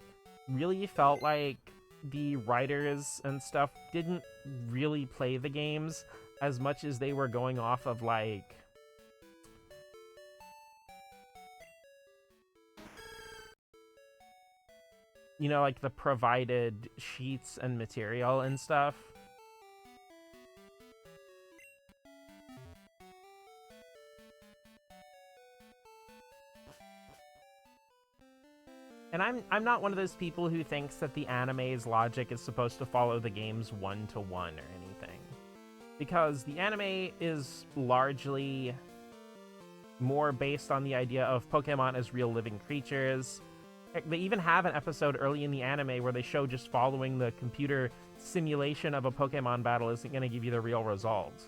really felt like the writers and stuff didn't really play the games as much as they were going off of like you know, like the provided sheets and material and stuff. And I'm not one of those people who thinks that the anime's logic is supposed to follow the game's one-to-one or anything. Because the anime is largely more based on the idea of Pokemon as real living creatures. They even have an episode early in the anime where they show just following the computer simulation of a Pokemon battle isn't going to give you the real result.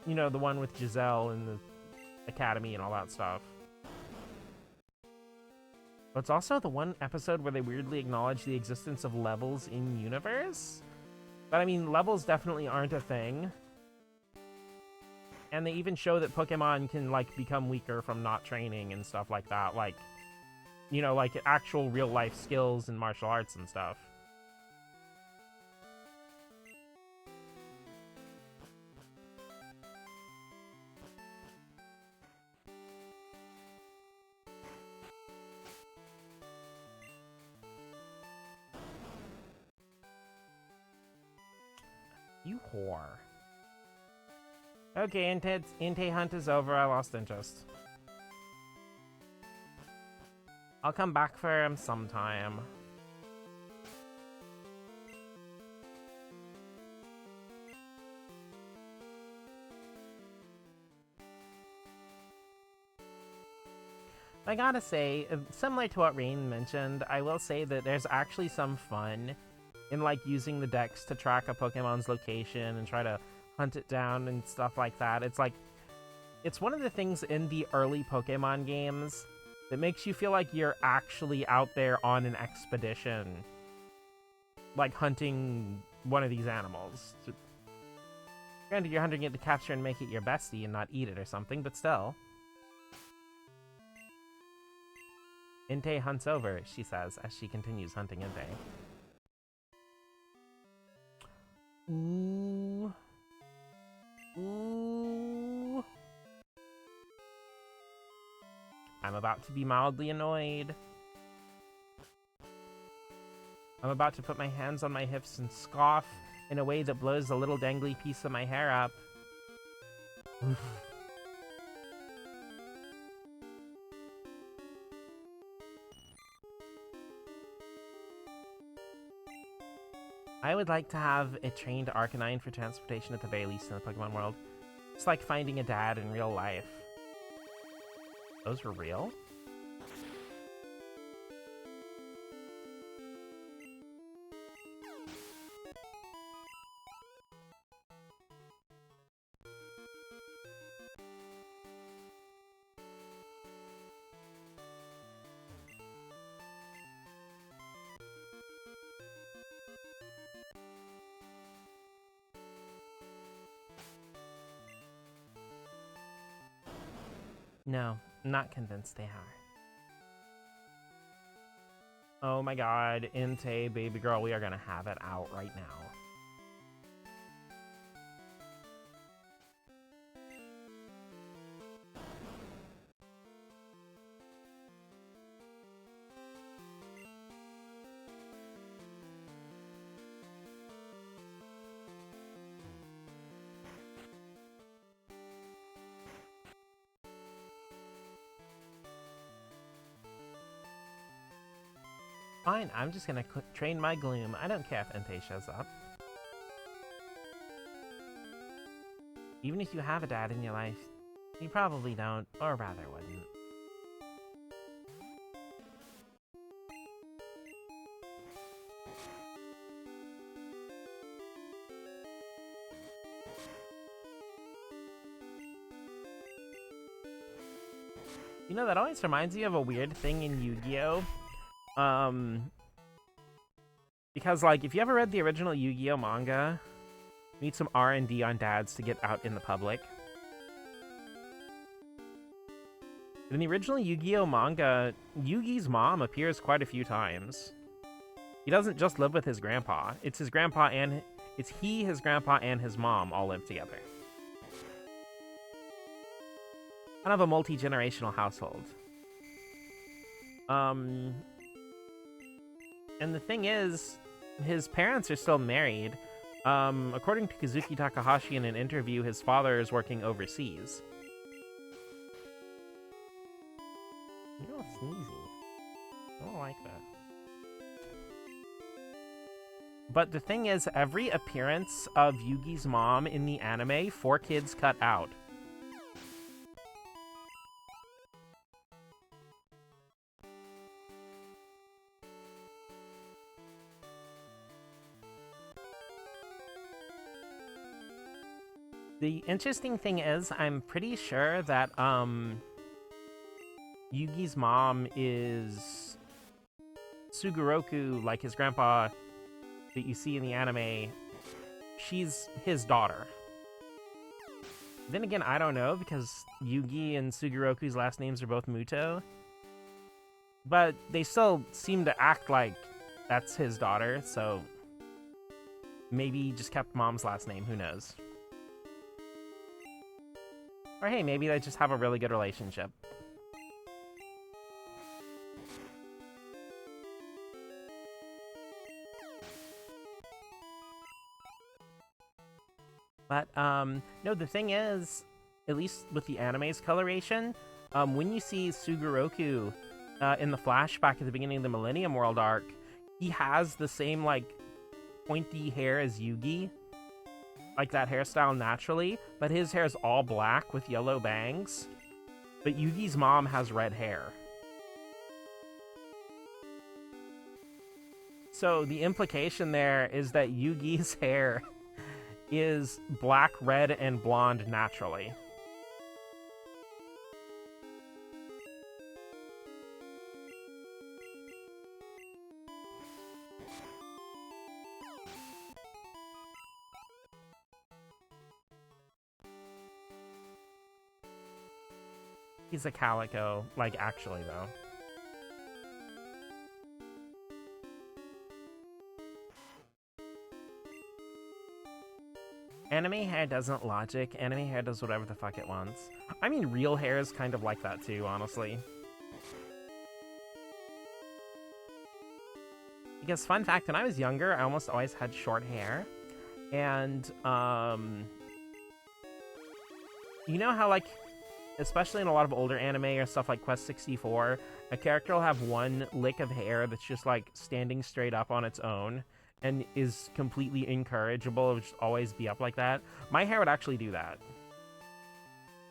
You know, the one with Giselle and the Academy and all that stuff. But it's also the one episode where they weirdly acknowledge the existence of levels in universe. But I mean, levels definitely aren't a thing. And they even show that Pokemon can, like, become weaker from not training and stuff like that. Like, you know, like actual real life skills and martial arts and stuff. You whore. Okay, Entei hunt is over. I lost interest. I'll come back for him sometime. I gotta say, similar to what Rain mentioned, I will say that there's actually some fun in like using the dex to track a Pokemon's location and try to hunt it down and stuff like that. It's like, it's one of the things in the early Pokemon games that makes you feel like you're actually out there on an expedition, like hunting one of these animals. Granted, you're hunting it to capture and make it your bestie and not eat it or something, but still. Entei hunts over, she says, as she continues hunting Entei. Ooh. Ooh. I'm about to be mildly annoyed. I'm about to put my hands on my hips and scoff in a way that blows a little dangly piece of my hair up. Oof. I would like to have a trained Arcanine for transportation at the very least in the Pokemon world. It's like finding a dad in real life. Those were real? No, I'm not convinced they are. Oh my god, Entei, baby girl, we are gonna have it out right now. Fine, I'm just gonna train my Gloom. I don't care if Entei shows up. Even if you have a dad in your life, you probably don't, or rather wouldn't. You know, that always reminds me of a weird thing in Yu-Gi-Oh! Because, like, if you ever read the original Yu-Gi-Oh! Manga, you need some R&D on dads to get out in the public. In the original Yu-Gi-Oh! Manga, Yugi's mom appears quite a few times. He doesn't just live with his grandpa. It's his grandpa and... It's he, his grandpa, and his mom all live together. Kind of a multi-generational household. And the thing is, his parents are still married. According to Kazuki Takahashi in an interview, his father is working overseas. You're all sneezy. I don't like that. But the thing is, every appearance of Yugi's mom in the anime, 4 kids cut out. The interesting thing is, I'm pretty sure that, Yugi's mom is Sugoroku, like his grandpa that you see in the anime. She's his daughter. Then again, I don't know, because Yugi and Sugoroku's last names are both Muto. But they still seem to act like that's his daughter, so maybe he just kept mom's last name, who knows. Or hey, maybe they just have a really good relationship. But, no, the thing is, at least with the anime's coloration, when you see Sugoroku in the flashback at the beginning of the Millennium World arc, he has the same, like, pointy hair as Yugi. Like that hairstyle naturally, but his hair is all black with yellow bangs. But Yugi's mom has red hair. So the implication there is that Yugi's hair is black, red, and blonde naturally. He's a calico, like, actually, though. Anime hair doesn't logic. Anime hair does whatever the fuck it wants. I mean, real hair is kind of like that, too, honestly. Because fun fact, when I was younger, I almost always had short hair. And, you know how, like, especially in a lot of older anime or stuff like Quest 64, a character will have one lick of hair that's just, like, standing straight up on its own and is completely incorrigible. It would just always be up like that. My hair would actually do that.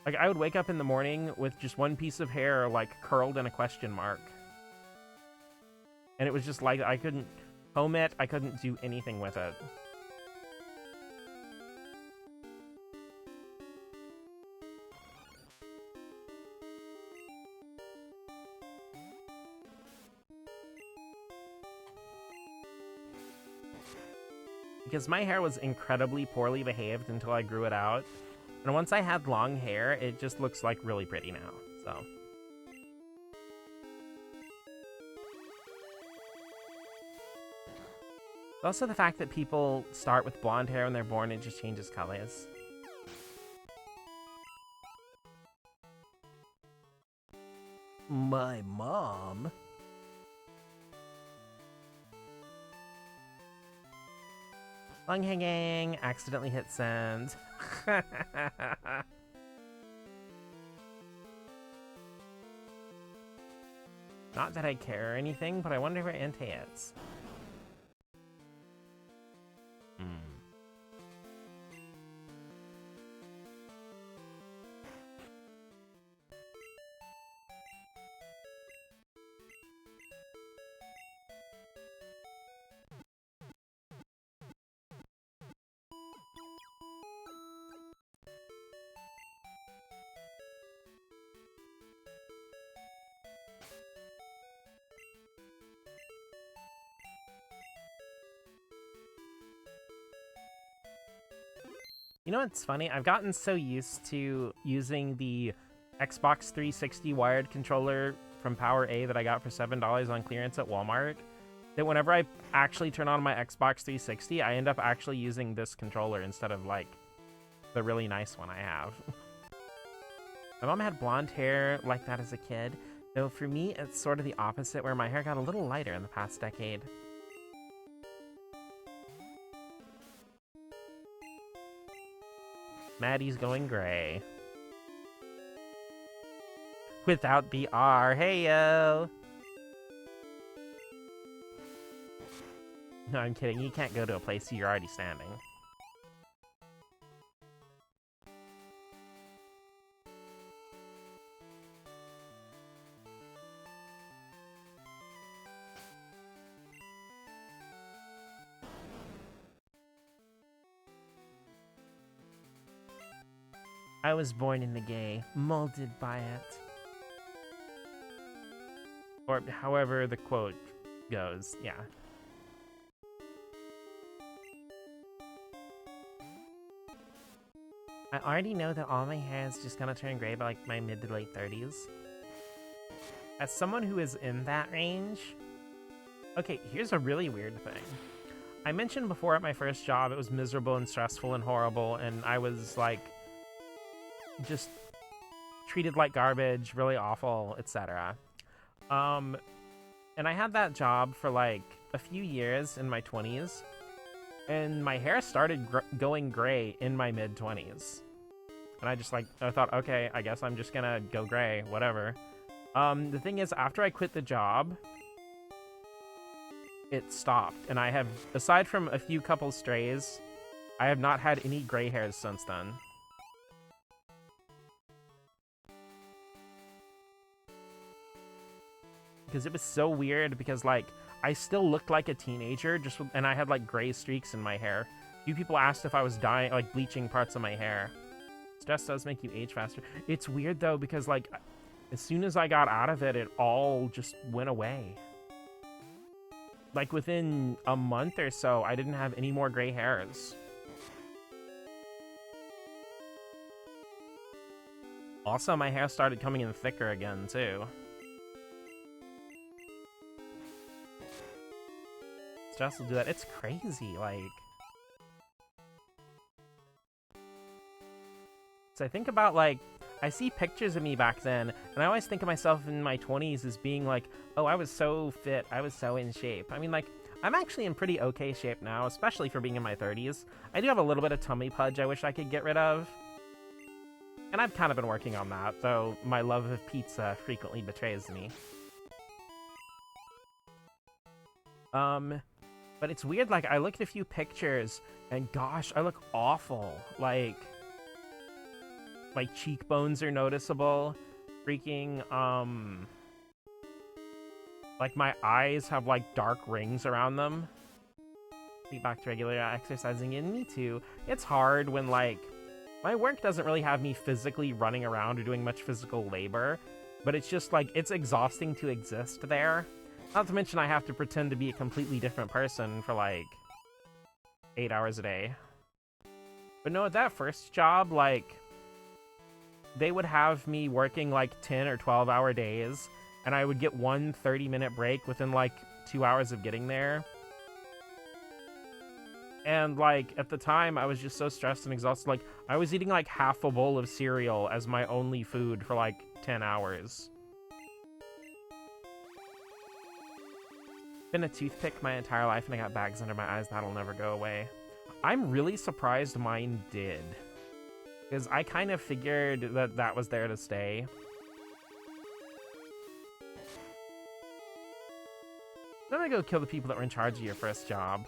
Like, I would wake up in the morning with just one piece of hair, like, curled in a question mark. And it was just like, I couldn't comb it, I couldn't do anything with it. Because my hair was incredibly poorly behaved until I grew it out. And once I had long hair, it just looks like really pretty now, so. Also the fact that people start with blonde hair when they're born, it just changes colors. My mom? Long hanging, accidentally hit send. Not that I care or anything, but I wonder where Entei is. You know what's funny? I've gotten so used to using the Xbox 360 wired controller from Power A that I got for $7 on clearance at Walmart that whenever I actually turn on my Xbox 360, I end up actually using this controller instead of, like, the really nice one I have. My mom had blonde hair like that as a kid, though for me it's sort of the opposite, where my hair got a little lighter in the past decade. Maddie's going gray. Without the R, hey-yo! No, I'm kidding, you can't go to a place you're already standing. I was born in the gay, molded by it. Or however the quote goes, yeah. I already know that all my hair is just gonna turn gray by like my mid to late 30s. As someone who is in that range... Okay, here's a really weird thing. I mentioned before at my first job it was miserable and stressful and horrible, and I was like... just treated like garbage, really awful, etc. And I had that job for like a few years in my 20s, and my hair started going gray in my mid-20s. And I thought, okay, I guess I'm just gonna go gray, whatever. The thing is, after I quit the job, it stopped, and I have, aside from a few couple strays, I have not had any gray hairs since then. Because it was so weird, because, like, I still looked like a teenager, and I had, like, gray streaks in my hair. A few people asked if I was dyeing, like, bleaching parts of my hair. Stress does make you age faster. It's weird, though, because, like, as soon as I got out of it, it all just went away. Like, within a month or so, I didn't have any more gray hairs. Also, my hair started coming in thicker again, too. Stress will do that. It's crazy, like... So I think about, like, I see pictures of me back then, and I always think of myself in my 20s as being like, oh, I was so fit, I was so in shape. I mean, like, I'm actually in pretty okay shape now, especially for being in my 30s. I do have a little bit of tummy pudge I wish I could get rid of. And I've kind of been working on that, though my love of pizza frequently betrays me. But it's weird, like, I looked at a few pictures, and gosh, I look awful. Like, my cheekbones are noticeable. Freaking, like, my eyes have, like, dark rings around them. Be back to regular exercising, and me too. It's hard when, like, my work doesn't really have me physically running around or doing much physical labor, but it's just, like, it's exhausting to exist there. Not to mention I have to pretend to be a completely different person for, like, 8 hours a day. But no, at that first job, like, they would have me working, like, 10 or 12-hour days, and I would get one 30-minute break within, like, 2 hours of getting there. And, like, at the time, I was just so stressed and exhausted. Like, I was eating, like, half a bowl of cereal as my only food for, like, 10 hours. Been a toothpick my entire life, and I got bags under my eyes. That'll never go away. I'm really surprised mine did. Because I kind of figured that that was there to stay. I'm gonna go kill the people that were in charge of your first job.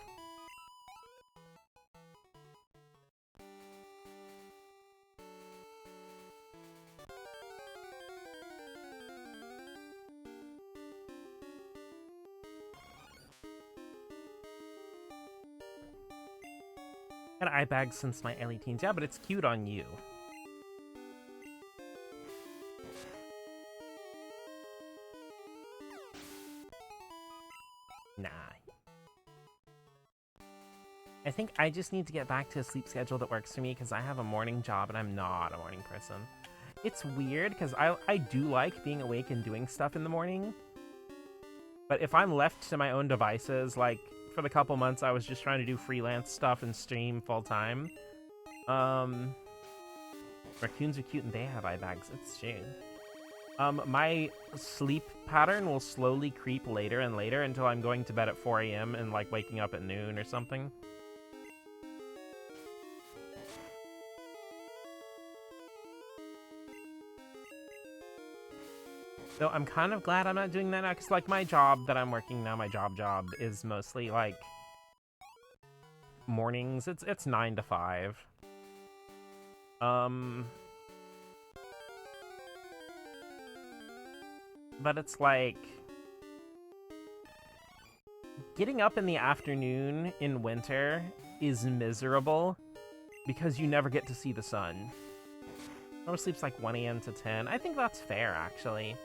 Had eye bags since my early teens. Yeah, but it's cute on you. Nah. I think I just need to get back to a sleep schedule that works for me because I have a morning job and I'm not a morning person. It's weird because I do like being awake and doing stuff in the morning. But if I'm left to my own devices, like, for the couple months I was just trying to do freelance stuff and stream full-time. Raccoons are cute and they have eye bags. It's true. My sleep pattern will slowly creep later and later until I'm going to bed at 4 a.m. and, like, waking up at noon or something. So I'm kind of glad I'm not doing that now, because, like, my job that I'm working now, my job is mostly, like, mornings. It's 9 to 5. But it's, like, getting up in the afternoon in winter is miserable, because you never get to see the sun. Summer sleep's, like, 1 a.m. to 10. I think that's fair, actually.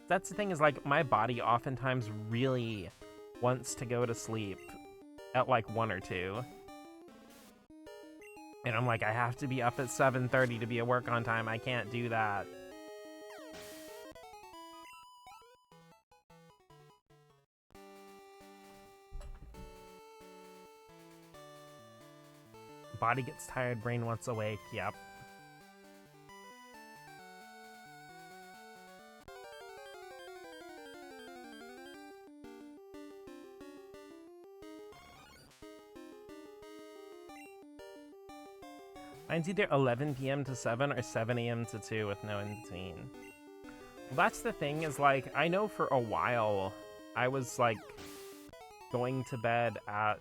That's the thing, is, like, my body oftentimes really wants to go to sleep at, like, 1 or 2. And I'm like, I have to be up at 7:30 to be at work on time. I can't do that. Body gets tired, brain wants awake. Yep. Mine's either 11 p.m. to 7 or 7 a.m. to 2 with no in between. Well, that's the thing, is, like, I know for a while I was, like, going to bed at...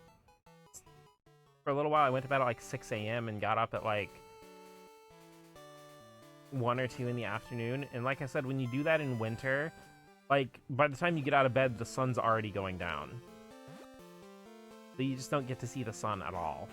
For a little while I went to bed at, like, 6 a.m. and got up at, like, 1 or 2 in the afternoon. And like I said, when you do that in winter, like, by the time you get out of bed, the sun's already going down. So you just don't get to see the sun at all.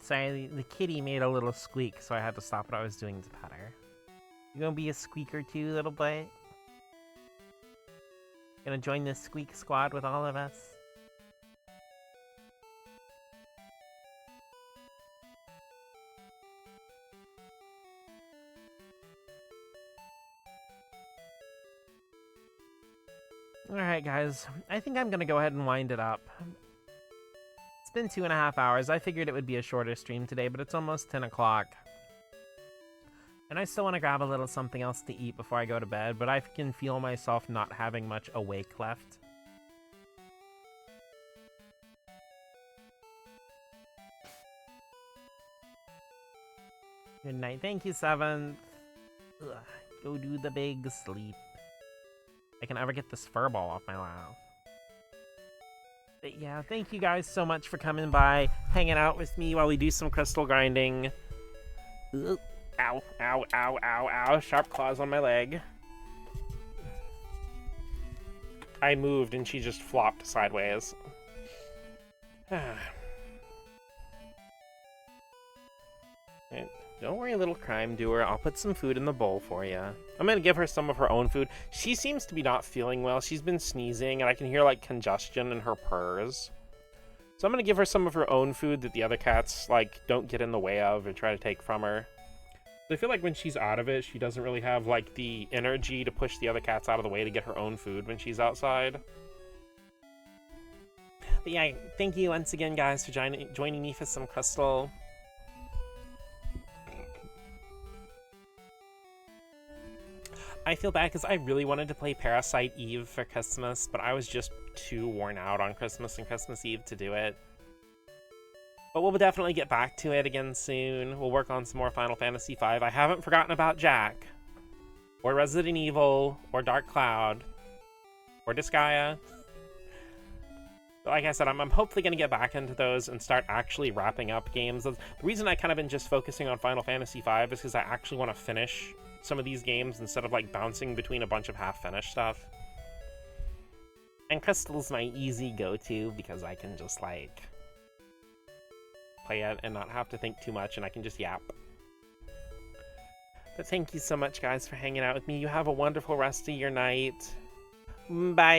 Sorry, the kitty made a little squeak, so I had to stop what I was doing to pet her. You gonna be a squeaker too, little butt? Gonna join the squeak squad with all of us? Alright guys, I think I'm gonna go ahead and wind it up. It's been 2.5 hours. I figured it would be a shorter stream today, but it's almost 10 o'clock. And I still want to grab a little something else to eat before I go to bed, but I can feel myself not having much awake left. Good night. Thank you, Seventh. Ugh, go do the big sleep. I can ever get this fur ball off my lap. But yeah, thank you guys so much for coming by, hanging out with me while we do some crystal grinding. Ugh. Ow, ow, ow, ow, ow. Sharp claws on my leg. I moved and she just flopped sideways. Don't worry, little crime doer. I'll put some food in the bowl for you. I'm gonna give her some of her own food. She seems to be not feeling well. She's been sneezing, and I can hear, like, congestion in her purrs. So I'm gonna give her some of her own food that the other cats, like, don't get in the way of and try to take from her. I feel like when she's out of it, she doesn't really have, like, the energy to push the other cats out of the way to get her own food when she's outside. But yeah, thank you once again, guys, for joining me for some crystal. I feel bad because I really wanted to play Parasite Eve for Christmas, but I was just too worn out on Christmas and Christmas Eve to do it. But we'll definitely get back to it again soon. We'll work on some more Final Fantasy V. I haven't forgotten about Jack, or Resident Evil, or Dark Cloud, or Disgaea. But like I said, I'm hopefully going to get back into those and start actually wrapping up games. The reason I kind of been just focusing on Final Fantasy V is because I actually want to finish some of these games instead of like bouncing between a bunch of half-finished stuff. And Crystal's my easy go-to because I can just like play it and not have to think too much, and I can just yap. But thank you so much, guys, for hanging out with me. You have a wonderful rest of your night. Bye.